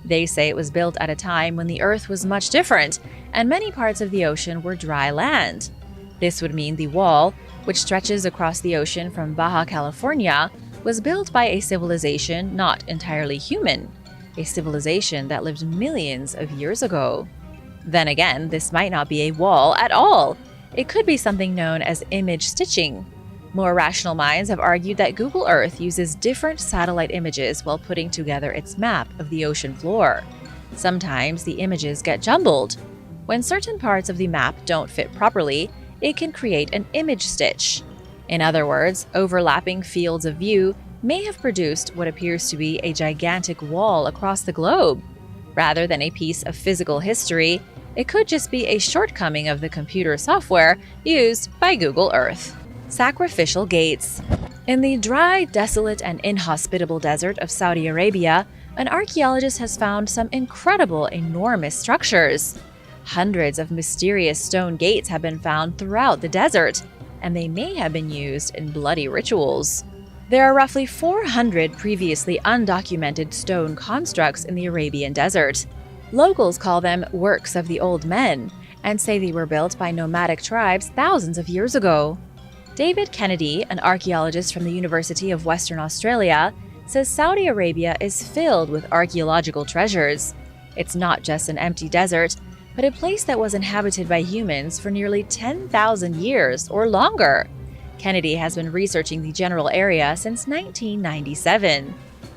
They say it was built at a time when the Earth was much different, and many parts of the ocean were dry land. This would mean the wall, which stretches across the ocean from Baja California, was built by a civilization not entirely human, a civilization that lived millions of years ago. Then again, this might not be a wall at all. It could be something known as image stitching. More rational minds have argued that Google Earth uses different satellite images while putting together its map of the ocean floor. Sometimes the images get jumbled. When certain parts of the map don't fit properly, it can create an image stitch. In other words, overlapping fields of view may have produced what appears to be a gigantic wall across the globe. Rather than a piece of physical history, it could just be a shortcoming of the computer software used by Google Earth. Sacrificial gates. In the dry, desolate, and inhospitable desert of Saudi Arabia, an archaeologist has found some incredible, enormous structures. Hundreds of mysterious stone gates have been found throughout the desert, and they may have been used in bloody rituals. There are roughly 400 previously undocumented stone constructs in the Arabian desert. Locals call them works of the old men, and say they were built by nomadic tribes thousands of years ago. David Kennedy, an archaeologist from the University of Western Australia, says Saudi Arabia is filled with archaeological treasures. It's not just an empty desert, but a place that was inhabited by humans for nearly 10,000 years or longer. Kennedy has been researching the general area since 1997.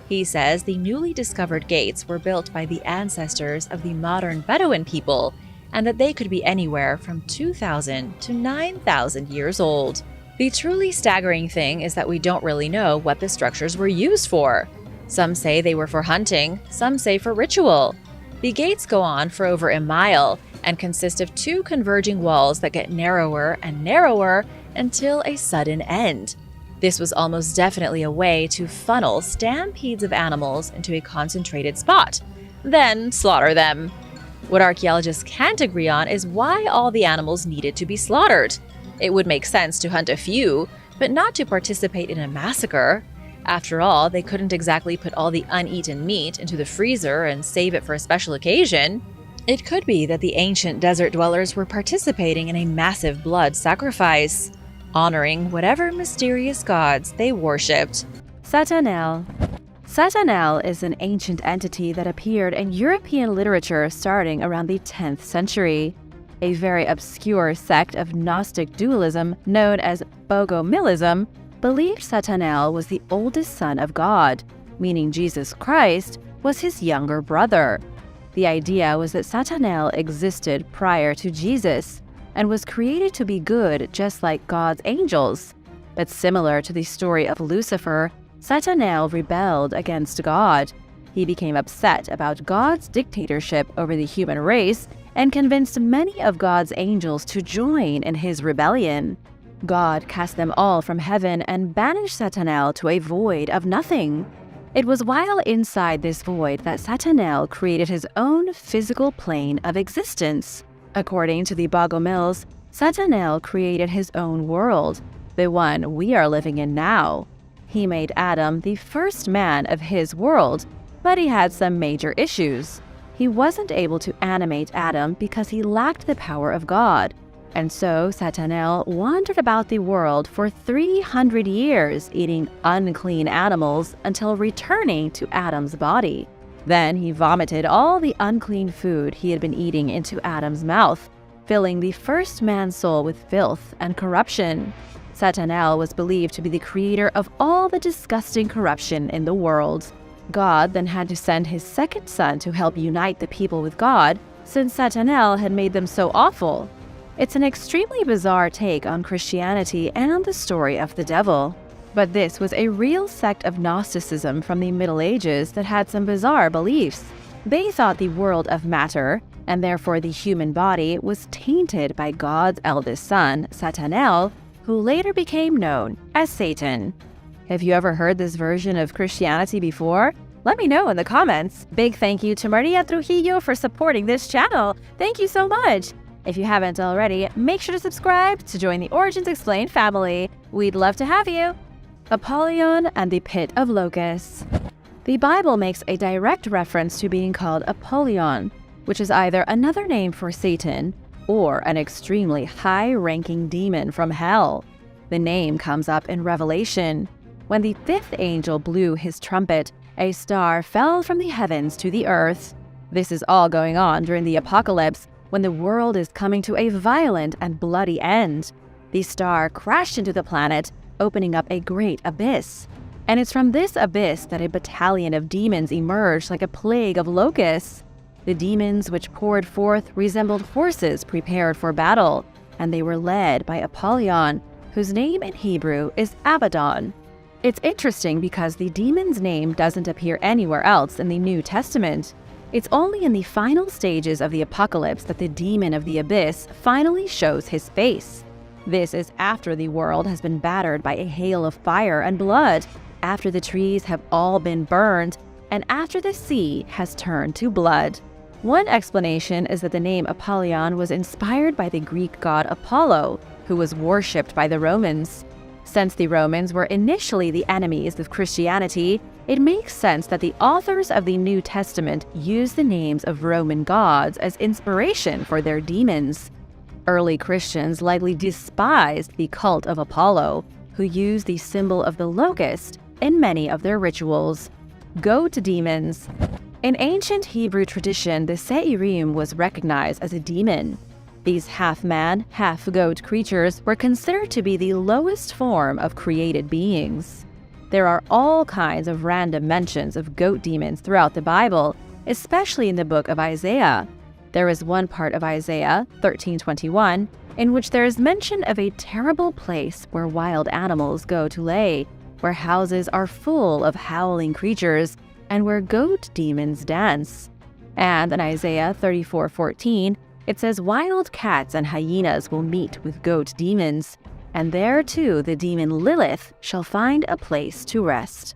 He says the newly discovered gates were built by the ancestors of the modern Bedouin people, and that they could be anywhere from 2,000 to 9,000 years old. The truly staggering thing is that we don't really know what the structures were used for. Some say they were for hunting, some say for ritual. The gates go on for over a mile and consist of two converging walls that get narrower and narrower until a sudden end. This was almost definitely a way to funnel stampedes of animals into a concentrated spot, then slaughter them. What archaeologists can't agree on is why all the animals needed to be slaughtered. It would make sense to hunt a few, but not to participate in a massacre. After all, they couldn't exactly put all the uneaten meat into the freezer and save it for a special occasion. It could be that the ancient desert dwellers were participating in a massive blood sacrifice, honoring whatever mysterious gods they worshipped. Satan-El. Satan-El is an ancient entity that appeared in European literature starting around the 10th century. A very obscure sect of Gnostic dualism known as Bogomilism believed Satan-El was the oldest son of God, meaning Jesus Christ was his younger brother. The idea was that Satan-El existed prior to Jesus and was created to be good just like God's angels. But similar to the story of Lucifer, Satan-El rebelled against God. He became upset about God's dictatorship over the human race and convinced many of God's angels to join in his rebellion. God cast them all from heaven and banished Satan-El to a void of nothing. It was while inside this void that Satan-El created his own physical plane of existence. According to the Bogomils, Satan-El created his own world, the one we are living in now. He made Adam the first man of his world, but he had some major issues. He wasn't able to animate Adam because he lacked the power of God. And so Satan-El wandered about the world for 300 years, eating unclean animals until returning to Adam's body. Then he vomited all the unclean food he had been eating into Adam's mouth, filling the first man's soul with filth and corruption. Satan-El was believed to be the creator of all the disgusting corruption in the world. God then had to send his second son to help unite the people with God, since Satan-El had made them so awful. It's an extremely bizarre take on Christianity and the story of the devil. But this was a real sect of Gnosticism from the Middle Ages that had some bizarre beliefs. They thought the world of matter, and therefore the human body, was tainted by God's eldest son, Satan-El, who later became known as Satan. Have you ever heard this version of Christianity before? Let me know in the comments. Big thank you to Maria Trujillo for supporting this channel. Thank you so much. If you haven't already, make sure to subscribe to join the Origins Explained family. We'd love to have you. Apollyon and the Pit of Locusts. The Bible makes a direct reference to being called Apollyon, which is either another name for Satan or an extremely high-ranking demon from hell. The name comes up in Revelation. When the fifth angel blew his trumpet, a star fell from the heavens to the earth. This is all going on during the apocalypse, when the world is coming to a violent and bloody end. The star crashed into the planet, opening up a great abyss. And it's from this abyss that a battalion of demons emerged like a plague of locusts. The demons which poured forth resembled horses prepared for battle, and they were led by Apollyon, whose name in Hebrew is Abaddon. It's interesting because the demon's name doesn't appear anywhere else in the New Testament. It's only in the final stages of the apocalypse that the demon of the abyss finally shows his face. This is after the world has been battered by a hail of fire and blood, after the trees have all been burned, and after the sea has turned to blood. One explanation is that the name Apollyon was inspired by the Greek god Apollo, who was worshipped by the Romans. Since the Romans were initially the enemies of Christianity, it makes sense that the authors of the New Testament used the names of Roman gods as inspiration for their demons. Early Christians likely despised the cult of Apollo, who used the symbol of the locust in many of their rituals. Go to demons. In ancient Hebrew tradition, the Seirim was recognized as a demon. These half-man, half-goat creatures were considered to be the lowest form of created beings. There are all kinds of random mentions of goat demons throughout the Bible, especially in the book of Isaiah. There is one part of Isaiah 13:21 in which there is mention of a terrible place where wild animals go to lay, where houses are full of howling creatures, and where goat demons dance. And in Isaiah 34:14, it says wild cats and hyenas will meet with goat demons, and there too the demon Lilith shall find a place to rest.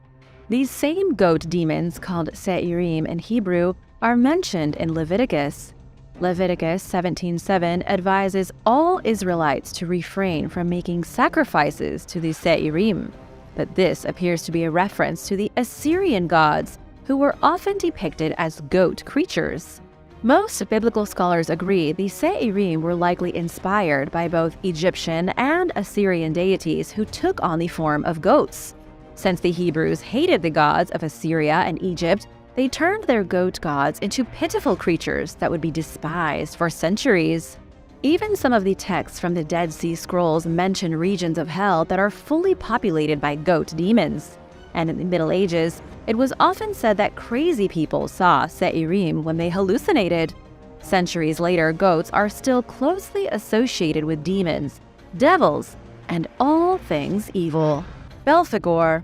These same goat demons, called Seirim in Hebrew, are mentioned in Leviticus. Leviticus 17:7 advises all Israelites to refrain from making sacrifices to the Seirim, but this appears to be a reference to the Assyrian gods, who were often depicted as goat creatures. Most biblical scholars agree the Seirim were likely inspired by both Egyptian and Assyrian deities who took on the form of goats. Since the Hebrews hated the gods of Assyria and Egypt, they turned their goat gods into pitiful creatures that would be despised for centuries. Even some of the texts from the Dead Sea Scrolls mention regions of hell that are fully populated by goat demons. And in the Middle Ages, it was often said that crazy people saw Seirim when they hallucinated. Centuries later, goats are still closely associated with demons, devils, and all things evil. Belphegor.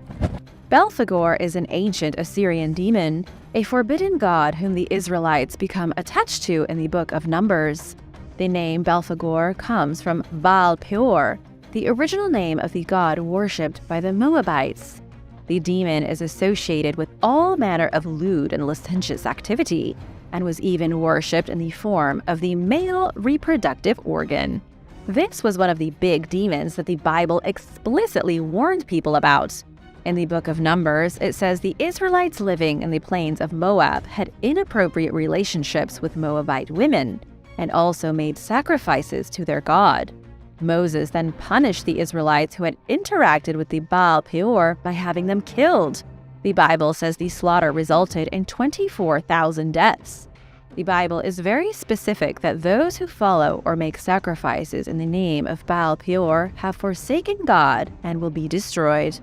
Belphegor is an ancient Assyrian demon, a forbidden god whom the Israelites become attached to in the Book of Numbers. The name Belphegor comes from Baal Peor, the original name of the god worshipped by the Moabites. The demon is associated with all manner of lewd and licentious activity, and was even worshipped in the form of the male reproductive organ. This was one of the big demons that the Bible explicitly warned people about. In the Book of Numbers, it says the Israelites living in the plains of Moab had inappropriate relationships with Moabite women, and also made sacrifices to their god. Moses then punished the Israelites who had interacted with the Baal Peor by having them killed. The Bible says the slaughter resulted in 24,000 deaths. The Bible is very specific that those who follow or make sacrifices in the name of Baal Peor have forsaken God and will be destroyed.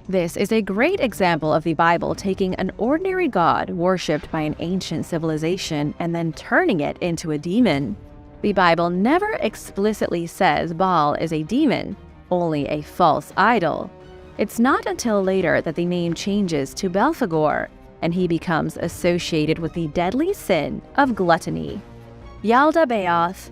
This is a great example of the Bible taking an ordinary god worshipped by an ancient civilization and then turning it into a demon. The Bible never explicitly says Baal is a demon, only a false idol. It's not until later that the name changes to Belphegor, and he becomes associated with the deadly sin of gluttony. Yaldabaoth.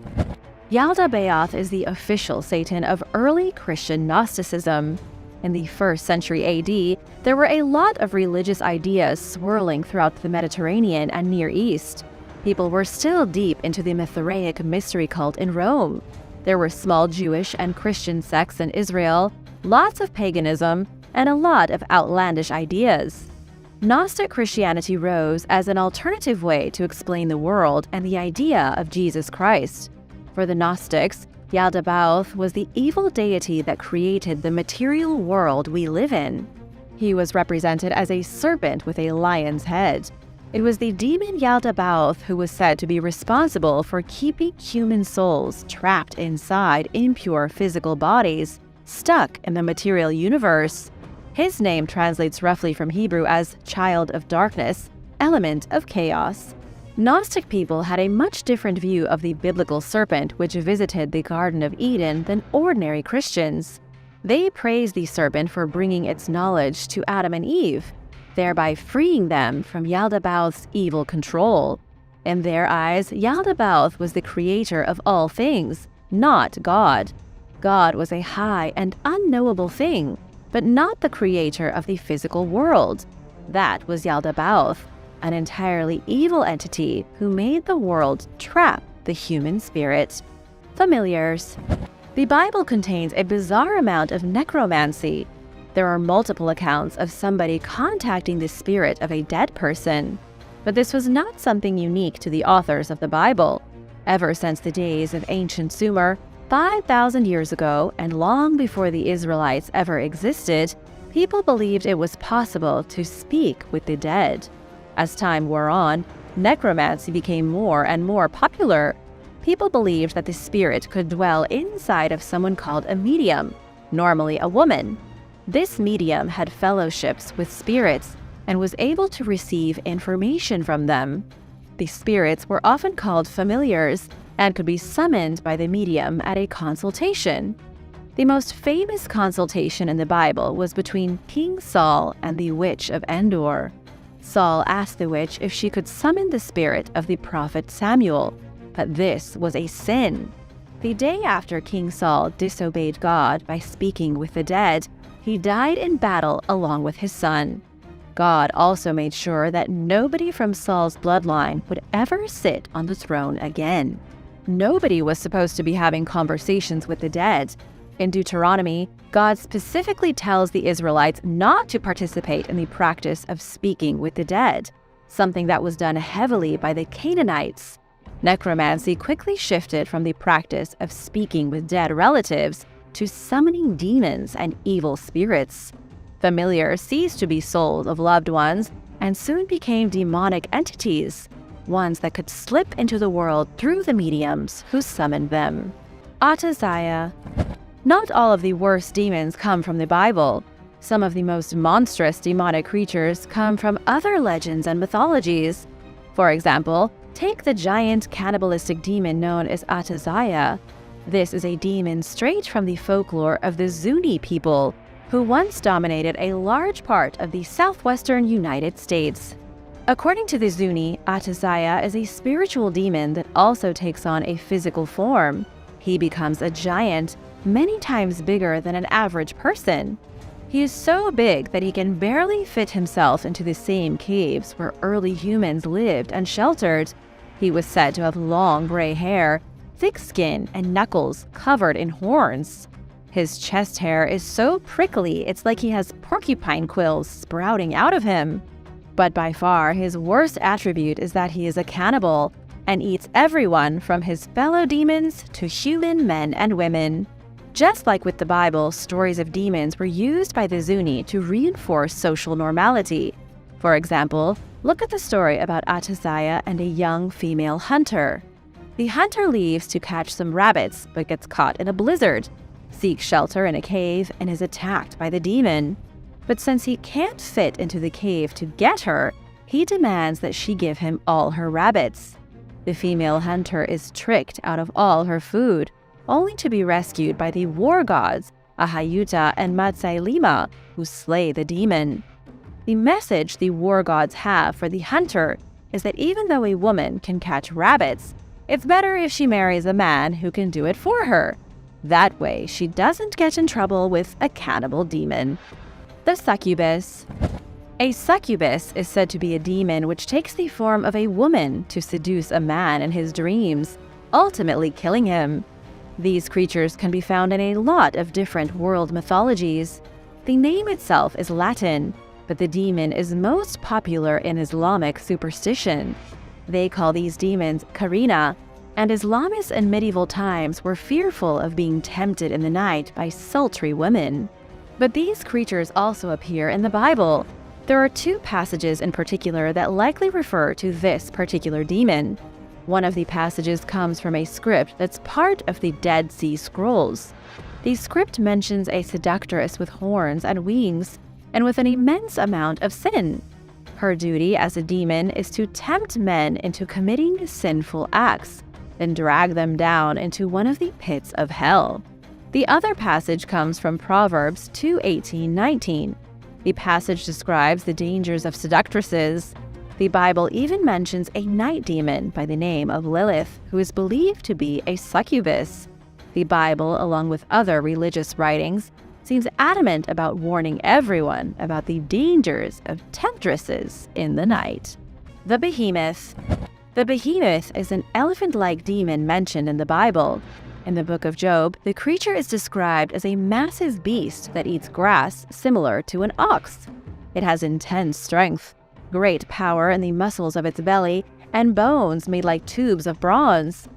Yaldabaoth is the official Satan of early Christian Gnosticism. In the 1st century AD, there were a lot of religious ideas swirling throughout the Mediterranean and Near East. People were still deep into the Mithraic mystery cult in Rome. There were small Jewish and Christian sects in Israel, lots of paganism, and a lot of outlandish ideas. Gnostic Christianity rose as an alternative way to explain the world and the idea of Jesus Christ. For the Gnostics, Yaldabaoth was the evil deity that created the material world we live in. He was represented as a serpent with a lion's head. It was the demon Yaldabaoth who was said to be responsible for keeping human souls trapped inside impure physical bodies, stuck in the material universe. His name translates roughly from Hebrew as child of darkness, element of chaos. Gnostic people had a much different view of the biblical serpent which visited the Garden of Eden than ordinary Christians. They praised the serpent for bringing its knowledge to Adam and Eve, thereby freeing them from Yaldabaoth's evil control. In their eyes, Yaldabaoth was the creator of all things, not God. God was a high and unknowable thing, but not the creator of the physical world. That was Yaldabaoth, an entirely evil entity who made the world trap the human spirit. Familiars. The Bible contains a bizarre amount of necromancy. There are multiple accounts of somebody contacting the spirit of a dead person. But this was not something unique to the authors of the Bible. Ever since the days of ancient Sumer, 5,000 years ago, and long before the Israelites ever existed, people believed it was possible to speak with the dead. As time wore on, necromancy became more and more popular. People believed that the spirit could dwell inside of someone called a medium, normally a woman. This medium had fellowships with spirits and was able to receive information from them. The spirits were often called familiars and could be summoned by the medium at a consultation. The most famous consultation in the Bible was between King Saul and the witch of Endor. Saul asked the witch if she could summon the spirit of the prophet Samuel, but this was a sin. The day after King Saul disobeyed God by speaking with the dead, he died in battle along with his son. God also made sure that nobody from Saul's bloodline would ever sit on the throne again. Nobody was supposed to be having conversations with the dead. In Deuteronomy, God specifically tells the Israelites not to participate in the practice of speaking with the dead, something that was done heavily by the Canaanites. Necromancy quickly shifted from the practice of speaking with dead relatives to summoning demons and evil spirits. Familiars ceased to be souls of loved ones and soon became demonic entities, ones that could slip into the world through the mediums who summoned them. Ataziah. Not all of the worst demons come from the Bible. Some of the most monstrous demonic creatures come from other legends and mythologies. For example, take the giant cannibalistic demon known as Ataziah. This is a demon straight from the folklore of the Zuni people, who once dominated a large part of the southwestern United States. According to the Zuni, Ataziah is a spiritual demon that also takes on a physical form. He becomes a giant, many times bigger than an average person. He is so big that he can barely fit himself into the same caves where early humans lived and sheltered. He was said to have long gray hair, thick skin, and knuckles covered in horns. His chest hair is so prickly it's like he has porcupine quills sprouting out of him. But by far, his worst attribute is that he is a cannibal and eats everyone from his fellow demons to human men and women. Just like with the Bible, stories of demons were used by the Zuni to reinforce social normality. For example, look at the story about Ataziah and a young female hunter. The hunter leaves to catch some rabbits but gets caught in a blizzard, seeks shelter in a cave, and is attacked by the demon. But since he can't fit into the cave to get her, he demands that she give him all her rabbits. The female hunter is tricked out of all her food, only to be rescued by the war gods, Ahayuta and Matsailima, who slay the demon. The message the war gods have for the hunter is that even though a woman can catch rabbits, it's better if she marries a man who can do it for her. That way, she doesn't get in trouble with a cannibal demon. The succubus. A succubus is said to be a demon which takes the form of a woman to seduce a man in his dreams, ultimately killing him. These creatures can be found in a lot of different world mythologies. The name itself is Latin, but the demon is most popular in Islamic superstition. They call these demons Karina, and Islamists in medieval times were fearful of being tempted in the night by sultry women. But these creatures also appear in the Bible. There are two passages in particular that likely refer to this particular demon. One of the passages comes from a script that's part of the Dead Sea Scrolls. The script mentions a seductress with horns and wings, and with an immense amount of sin. Her duty as a demon is to tempt men into committing sinful acts, then drag them down into one of the pits of hell. The other passage comes from Proverbs 2:18-19. The passage describes the dangers of seductresses. The Bible even mentions a night demon by the name of Lilith, who is believed to be a succubus. The Bible, along with other religious writings, seems adamant about warning everyone about the dangers of temptresses in the night. The behemoth. The behemoth is an elephant-like demon mentioned in the Bible. In the book of Job, the creature is described as a massive beast that eats grass similar to an ox. It has intense strength, great power in the muscles of its belly, and bones made like tubes of bronze.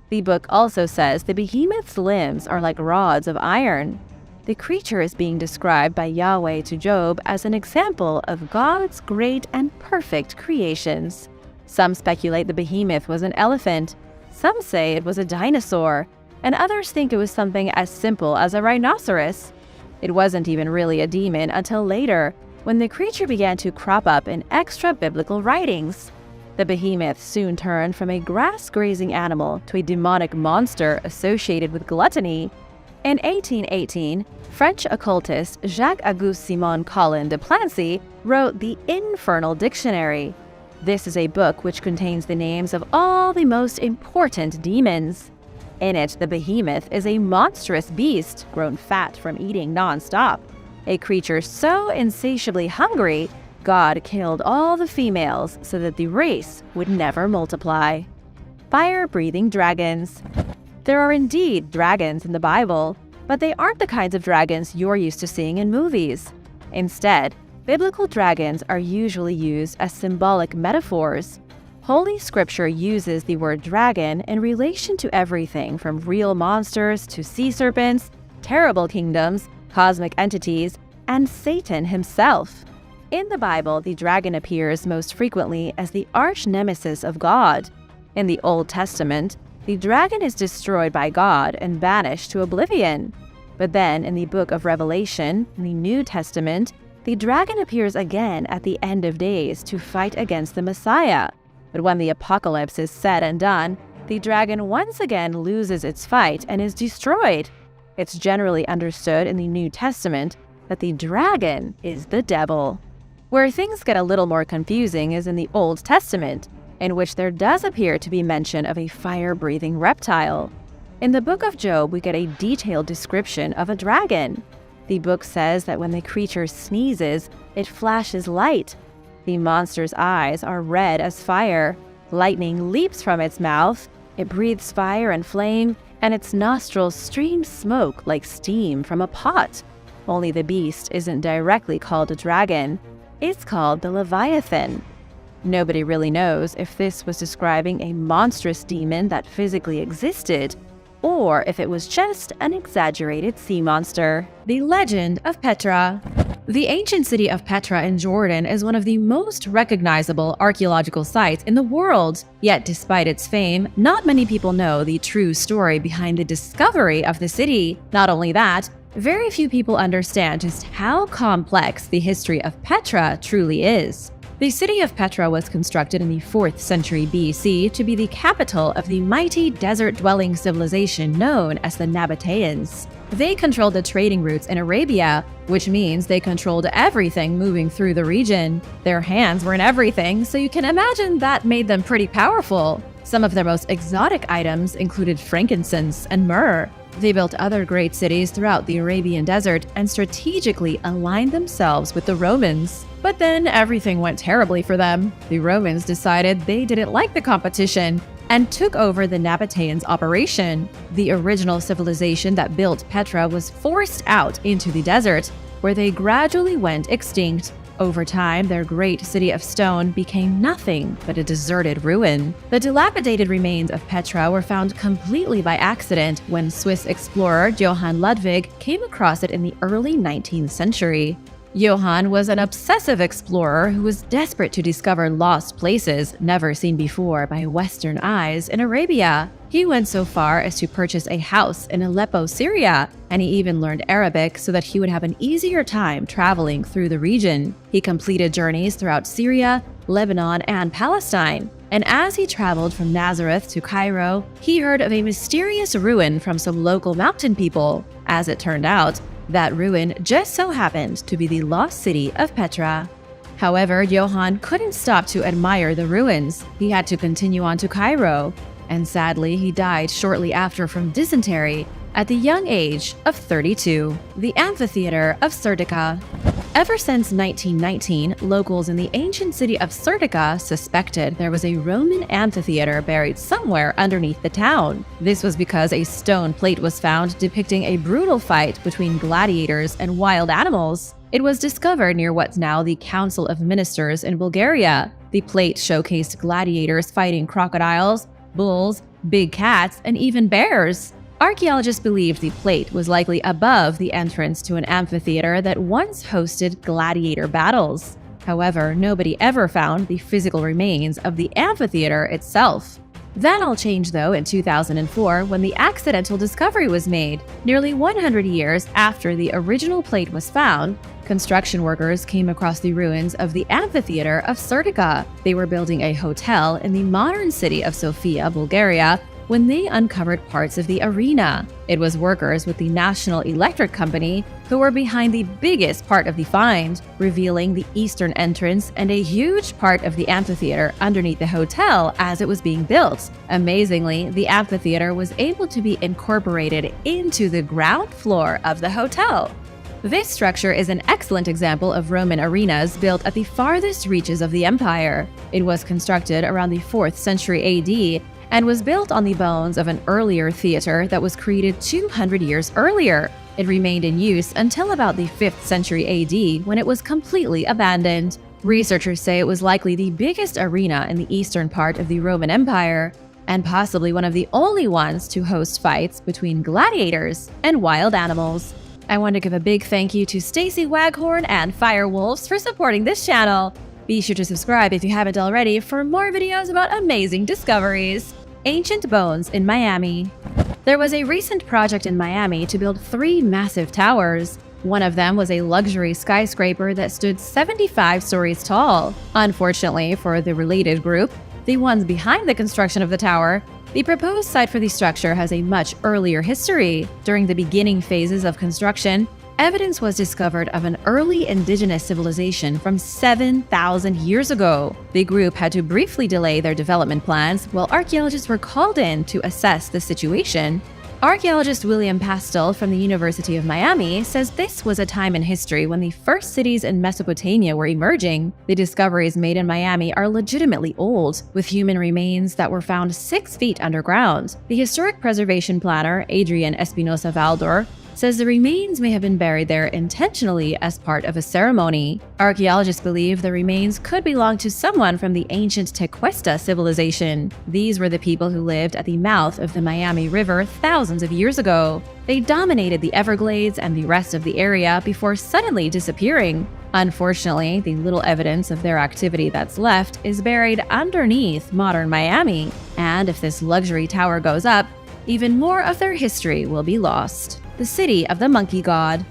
The book also says the behemoth's limbs are like rods of iron. the creature is being described by Yahweh to Job as an example of God's great and perfect creations. Some speculate the behemoth was an elephant, some say it was a dinosaur, and others think it was something as simple as a rhinoceros. It wasn't even really a demon until later, when the creature began to crop up in extra-biblical writings. The behemoth soon turned from a grass-grazing animal to a demonic monster associated with gluttony. In 1818, French occultist Jacques-Auguste Simon Colin de Plancy wrote the Infernal Dictionary. This is a book which contains the names of all the most important demons. In it, the behemoth is a monstrous beast grown fat from eating non-stop. A creature so insatiably hungry, God killed all the females so that the race would never multiply. Fire-breathing dragons. There are indeed dragons in the Bible, but they aren't the kinds of dragons you're used to seeing in movies. Instead, biblical dragons are usually used as symbolic metaphors. Holy Scripture uses the word dragon in relation to everything from real monsters to sea serpents, terrible kingdoms, cosmic entities, and Satan himself. In the Bible, the dragon appears most frequently as the arch-nemesis of God. In the Old Testament, the dragon is destroyed by God and banished to oblivion. But then, in the book of Revelation, in the New Testament, the dragon appears again at the end of days to fight against the Messiah. But when the apocalypse is said and done, the dragon once again loses its fight and is destroyed. It's generally understood in the New Testament that the dragon is the devil. Where things get a little more confusing is in the Old Testament, in which there does appear to be mention of a fire-breathing reptile. In the book of Job, we get a detailed description of a dragon. The book says that when the creature sneezes, it flashes light. The monster's eyes are red as fire. Lightning leaps from its mouth. It breathes fire and flame, and its nostrils stream smoke like steam from a pot. Only the beast isn't directly called a dragon. It's called the Leviathan. Nobody really knows if this was describing a monstrous demon that physically existed, or if it was just an exaggerated sea monster. The legend of Petra. The ancient city of Petra in Jordan is one of the most recognizable archaeological sites in the world. Yet despite its fame, not many people know the true story behind the discovery of the city. Not only that, very few people understand just how complex the history of Petra truly is. The city of Petra was constructed in the 4th century BC to be the capital of the mighty desert-dwelling civilization known as the Nabateans. They controlled the trading routes in Arabia, which means they controlled everything moving through the region. Their hands were in everything, so you can imagine that made them pretty powerful. Some of their most exotic items included frankincense and myrrh. They built other great cities throughout the Arabian desert and strategically aligned themselves with the Romans. But then everything went terribly for them. The Romans decided they didn't like the competition and took over the Nabateans' operation. The original civilization that built Petra was forced out into the desert, where they gradually went extinct. Over time, their great city of stone became nothing but a deserted ruin. The dilapidated remains of Petra were found completely by accident when Swiss explorer Johann Ludwig came across it in the early 19th century. Johann was an obsessive explorer who was desperate to discover lost places never seen before by Western eyes in Arabia. He went so far as to purchase a house in Aleppo, Syria, and he even learned Arabic so that he would have an easier time traveling through the region. He completed journeys throughout Syria, Lebanon, and Palestine. And as he traveled from Nazareth to Cairo, he heard of a mysterious ruin from some local mountain people. As it turned out, that ruin just so happened to be the lost city of Petra. However, Johann couldn't stop to admire the ruins. He had to continue on to Cairo, and sadly, he died shortly after from dysentery at the young age of 32. The Amphitheater of Serdica. Ever since 1919, locals in the ancient city of Serdica suspected there was a Roman amphitheater buried somewhere underneath the town. This was because a stone plate was found depicting a brutal fight between gladiators and wild animals. It was discovered near what's now the Council of Ministers in Bulgaria. The plate showcased gladiators fighting crocodiles, bulls, big cats, and even bears. Archaeologists believed the plate was likely above the entrance to an amphitheater that once hosted gladiator battles. However, nobody ever found the physical remains of the amphitheater itself. That all changed though in 2004 when the accidental discovery was made. Nearly 100 years after the original plate was found, construction workers came across the ruins of the amphitheater of Serdica. They were building a hotel in the modern city of Sofia, Bulgaria, when they uncovered parts of the arena. It was workers with the National Electric Company who were behind the biggest part of the find, revealing the eastern entrance and a huge part of the amphitheater underneath the hotel as it was being built. Amazingly, the amphitheater was able to be incorporated into the ground floor of the hotel. This structure is an excellent example of Roman arenas built at the farthest reaches of the empire. It was constructed around the 4th century AD and was built on the bones of an earlier theater that was created 200 years earlier. It remained in use until about the 5th century AD when it was completely abandoned. Researchers say it was likely the biggest arena in the eastern part of the Roman Empire, and possibly one of the only ones to host fights between gladiators and wild animals. I want to give a big thank you to Stacy Waghorn and Firewolves for supporting this channel. Be sure to subscribe if you haven't already for more videos about amazing discoveries. Ancient bones in Miami. There was a recent project in Miami to build 3 massive towers. One of them was a luxury skyscraper that stood 75 stories tall. Unfortunately for the related group, the ones behind the construction of the tower, the proposed site for the structure has a much earlier history. During the beginning phases of construction, evidence was discovered of an early indigenous civilization from 7,000 years ago. The group had to briefly delay their development plans while archaeologists were called in to assess the situation. Archaeologist William Pastel from the University of Miami says this was a time in history when the first cities in Mesopotamia were emerging. The discoveries made in Miami are legitimately old, with human remains that were found 6 feet underground. The historic preservation planner, Adrian Espinosa Valdor, says the remains may have been buried there intentionally as part of a ceremony. Archaeologists believe the remains could belong to someone from the ancient Tequesta civilization. These were the people who lived at the mouth of the Miami River thousands of years ago. They dominated the Everglades and the rest of the area before suddenly disappearing. Unfortunately, the little evidence of their activity that's left is buried underneath modern Miami. And if this luxury tower goes up, even more of their history will be lost. The city of the monkey god.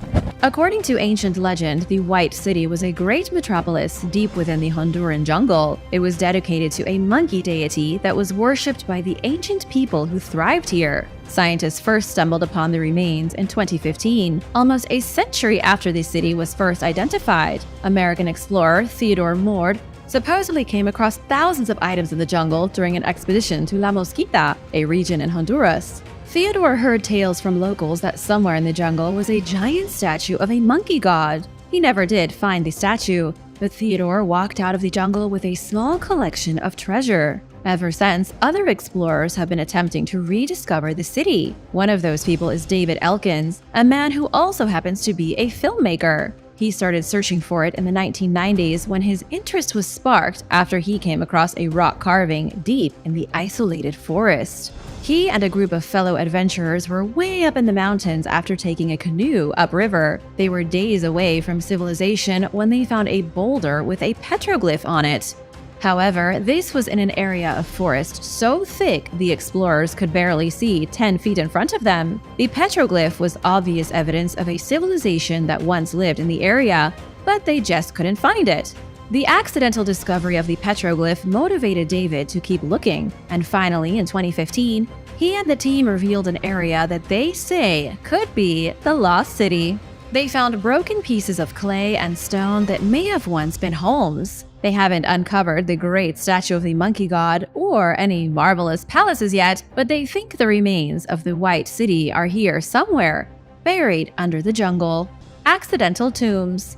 According to ancient legend, the White City was a great metropolis deep within the Honduran jungle. It was dedicated to a monkey deity that was worshipped by the ancient people who thrived here. Scientists first stumbled upon the remains in 2015, almost a century after the city was first identified. American explorer Theodore Mord supposedly came across thousands of items in the jungle during an expedition to La Mosquita, a region in Honduras. Theodore heard tales from locals that somewhere in the jungle was a giant statue of a monkey god. He never did find the statue, but Theodore walked out of the jungle with a small collection of treasure. Ever since, other explorers have been attempting to rediscover the city. One of those people is David Elkins, a man who also happens to be a filmmaker. He started searching for it in the 1990s when his interest was sparked after he came across a rock carving deep in the isolated forest. He and a group of fellow adventurers were way up in the mountains after taking a canoe upriver. They were days away from civilization when they found a boulder with a petroglyph on it. However, this was in an area of forest so thick the explorers could barely see 10 feet in front of them. The petroglyph was obvious evidence of a civilization that once lived in the area, but they just couldn't find it. The accidental discovery of the petroglyph motivated David to keep looking, and finally, in 2015, he and the team revealed an area that they say could be the Lost City. They found broken pieces of clay and stone that may have once been homes. They haven't uncovered the great statue of the monkey god or any marvelous palaces yet, but they think the remains of the White City are here somewhere, buried under the jungle. Accidental tombs.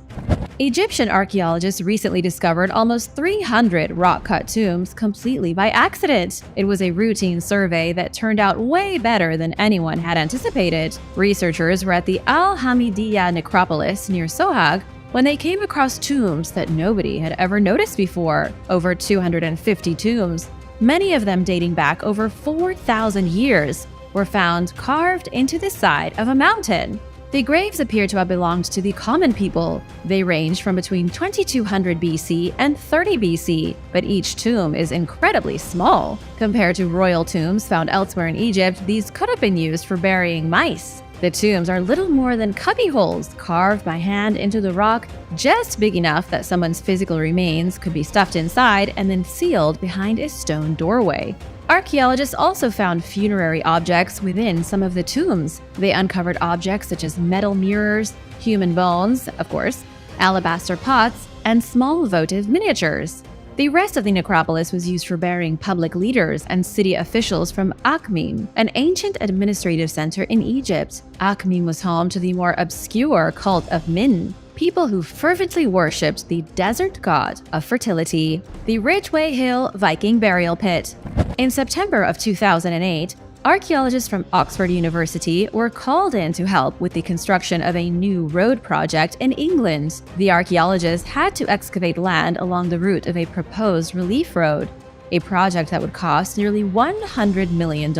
Egyptian archaeologists recently discovered almost 300 rock-cut tombs completely by accident. It was a routine survey that turned out way better than anyone had anticipated. Researchers were at the Al-Hamidiyya necropolis near Sohag when they came across tombs that nobody had ever noticed before. Over 250 tombs, many of them dating back over 4,000 years. were found carved into the side of a mountain. The graves appear to have belonged to the common people. They range from between 2200 BC and 30 BC, but each tomb is incredibly small. Compared to royal tombs found elsewhere in Egypt, these could have been used for burying mice. The tombs are little more than cubby holes carved by hand into the rock, just big enough that someone's physical remains could be stuffed inside and then sealed behind a stone doorway. Archaeologists also found funerary objects within some of the tombs. They uncovered objects such as metal mirrors, human bones, of course, alabaster pots, and small votive miniatures. The rest of the necropolis was used for burying public leaders and city officials from Akhmim, an ancient administrative center in Egypt. Akhmim was home to the more obscure cult of Min, people who fervently worshipped the desert god of fertility. The Ridgeway Hill Viking Burial Pit. In September of 2008, archaeologists from Oxford University were called in to help with the construction of a new road project in England. The archaeologists had to excavate land along the route of a proposed relief road, a project that would cost nearly $100 million.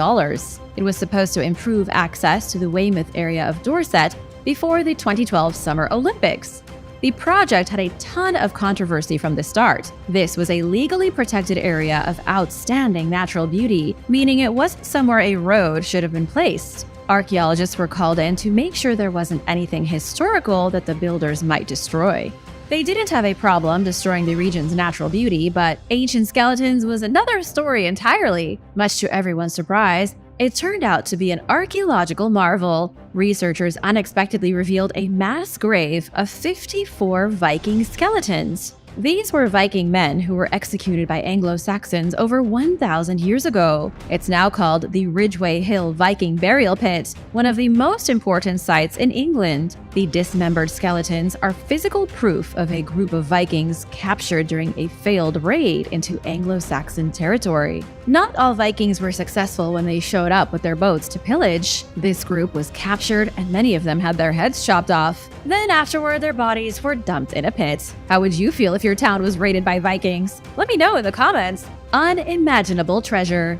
It was supposed to improve access to the Weymouth area of Dorset before the 2012 Summer Olympics. The project had a ton of controversy from the start. This was a legally protected area of outstanding natural beauty, meaning it wasn't somewhere a road should have been placed. Archaeologists were called in to make sure there wasn't anything historical that the builders might destroy. They didn't have a problem destroying the region's natural beauty, but ancient skeletons was another story entirely. Much to everyone's surprise, it turned out to be an archaeological marvel. Researchers unexpectedly revealed a mass grave of 54 Viking skeletons. These were Viking men who were executed by Anglo-Saxons over 1,000 years ago. It's now called the Ridgeway Hill Viking Burial Pit, one of the most important sites in England. The dismembered skeletons are physical proof of a group of Vikings captured during a failed raid into Anglo-Saxon territory. Not all Vikings were successful when they showed up with their boats to pillage. This group was captured and many of them had their heads chopped off. Then afterward, their bodies were dumped in a pit. How would you feel if your town was raided by Vikings? Let me know in the comments. Unimaginable treasure.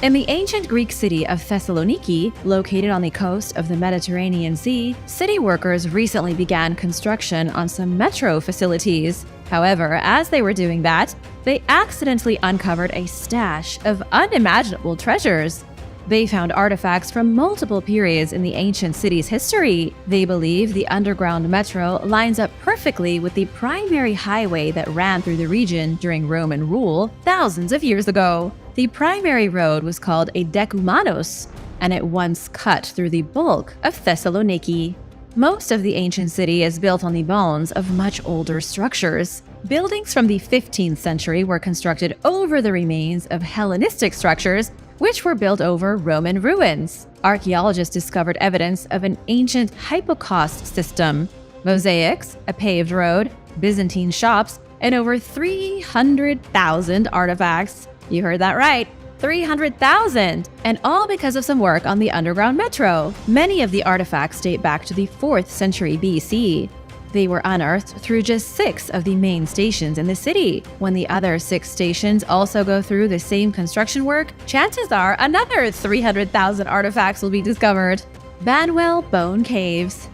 In the ancient Greek city of Thessaloniki, located on the coast of the Mediterranean Sea, city workers recently began construction on some metro facilities. However, as they were doing that, they accidentally uncovered a stash of unimaginable treasures. They found artifacts from multiple periods in the ancient city's history. They believe the underground metro lines up perfectly with the primary highway that ran through the region during Roman rule thousands of years ago. The primary road was called a decumanus, and it once cut through the bulk of Thessaloniki. Most of the ancient city is built on the bones of much older structures. Buildings from the 15th century were constructed over the remains of Hellenistic structures, which were built over Roman ruins. Archaeologists discovered evidence of an ancient hypocaust system, mosaics, a paved road, Byzantine shops, and over 300,000 artifacts. You heard that right, 300,000! And all because of some work on the underground metro. Many of the artifacts date back to the 4th century BC. They were unearthed through just 6 of the main stations in the city. When the other 6 stations also go through the same construction work, chances are another 300,000 artifacts will be discovered. Banwell Bone Caves.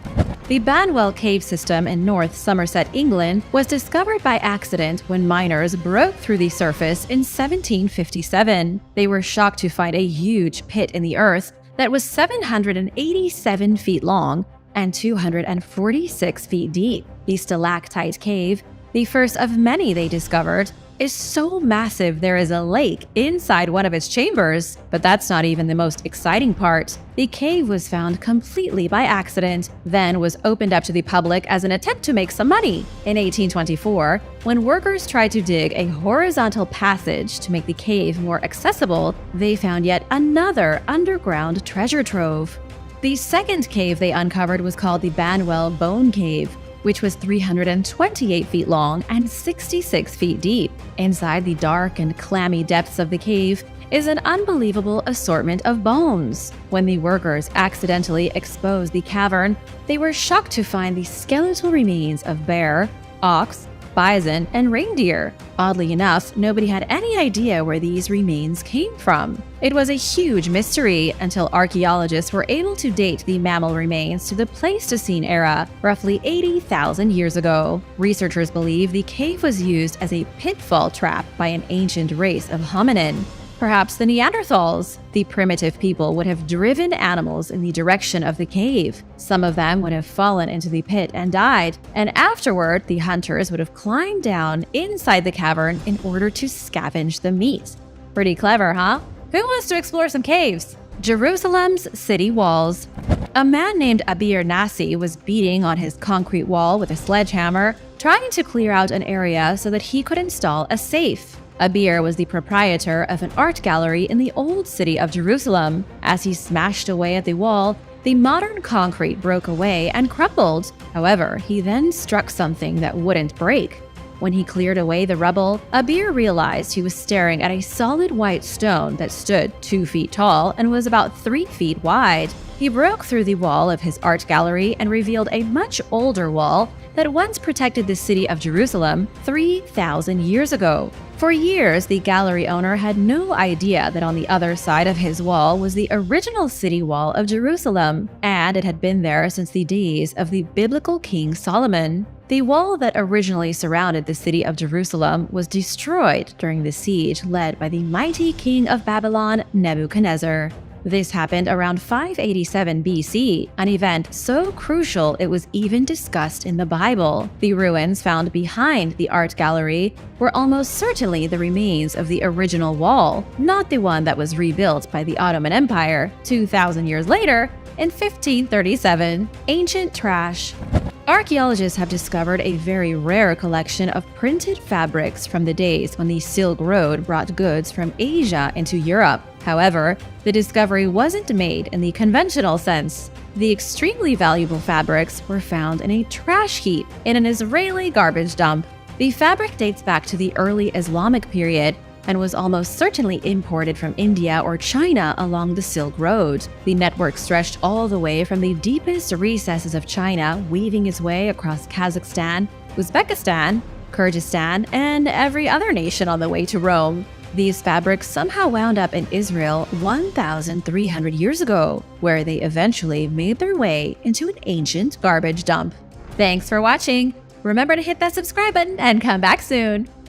The Banwell Cave system in North Somerset, England, was discovered by accident when miners broke through the surface in 1757. They were shocked to find a huge pit in the earth that was 787 feet long and 246 feet deep. The stalactite cave, the first of many they discovered, is so massive there is a lake inside one of its chambers. But that's not even the most exciting part. The cave was found completely by accident, then was opened up to the public as an attempt to make some money. In 1824, when workers tried to dig a horizontal passage to make the cave more accessible, they found yet another underground treasure trove. The second cave they uncovered was called the Banwell Bone Cave, which was 328 feet long and 66 feet deep. Inside the dark and clammy depths of the cave is an unbelievable assortment of bones. When the workers accidentally exposed the cavern, they were shocked to find the skeletal remains of bear, ox, bison, and reindeer. Oddly enough, nobody had any idea where these remains came from. It was a huge mystery until archaeologists were able to date the mammal remains to the Pleistocene era, roughly 80,000 years ago. Researchers believe the cave was used as a pitfall trap by an ancient race of hominin. Perhaps the Neanderthals. The primitive people would have driven animals in the direction of the cave. Some of them would have fallen into the pit and died, and afterward, the hunters would have climbed down inside the cavern in order to scavenge the meat. Pretty clever, huh? Who wants to explore some caves? Jerusalem's city walls. A man named Abir Nasi was beating on his concrete wall with a sledgehammer, trying to clear out an area so that he could install a safe. Abir was the proprietor of an art gallery in the old city of Jerusalem. As he smashed away at the wall, the modern concrete broke away and crumbled. However, he then struck something that wouldn't break. When he cleared away the rubble, Abir realized he was staring at a solid white stone that stood 2 feet tall and was about 3 feet wide. He broke through the wall of his art gallery and revealed a much older wall that once protected the city of Jerusalem 3,000 years ago. For years, the gallery owner had no idea that on the other side of his wall was the original city wall of Jerusalem, and it had been there since the days of the biblical King Solomon. The wall that originally surrounded the city of Jerusalem was destroyed during the siege led by the mighty king of Babylon, Nebuchadnezzar. This happened around 587 BC, an event so crucial it was even discussed in the Bible. The ruins found behind the art gallery were almost certainly the remains of the original wall, not the one that was rebuilt by the Ottoman Empire 2,000 years later in 1537. Ancient trash. Archaeologists have discovered a very rare collection of printed fabrics from the days when the Silk Road brought goods from Asia into Europe. However, the discovery wasn't made in the conventional sense. The extremely valuable fabrics were found in a trash heap in an Israeli garbage dump. The fabric dates back to the early Islamic period and was almost certainly imported from India or China along the Silk Road. The network stretched all the way from the deepest recesses of China, weaving its way across Kazakhstan, Uzbekistan, Kyrgyzstan, and every other nation on the way to Rome. These fabrics somehow wound up in Israel 1,300 years ago, where they eventually made their way into an ancient garbage dump. Thanks for watching! Remember to hit that subscribe button and come back soon!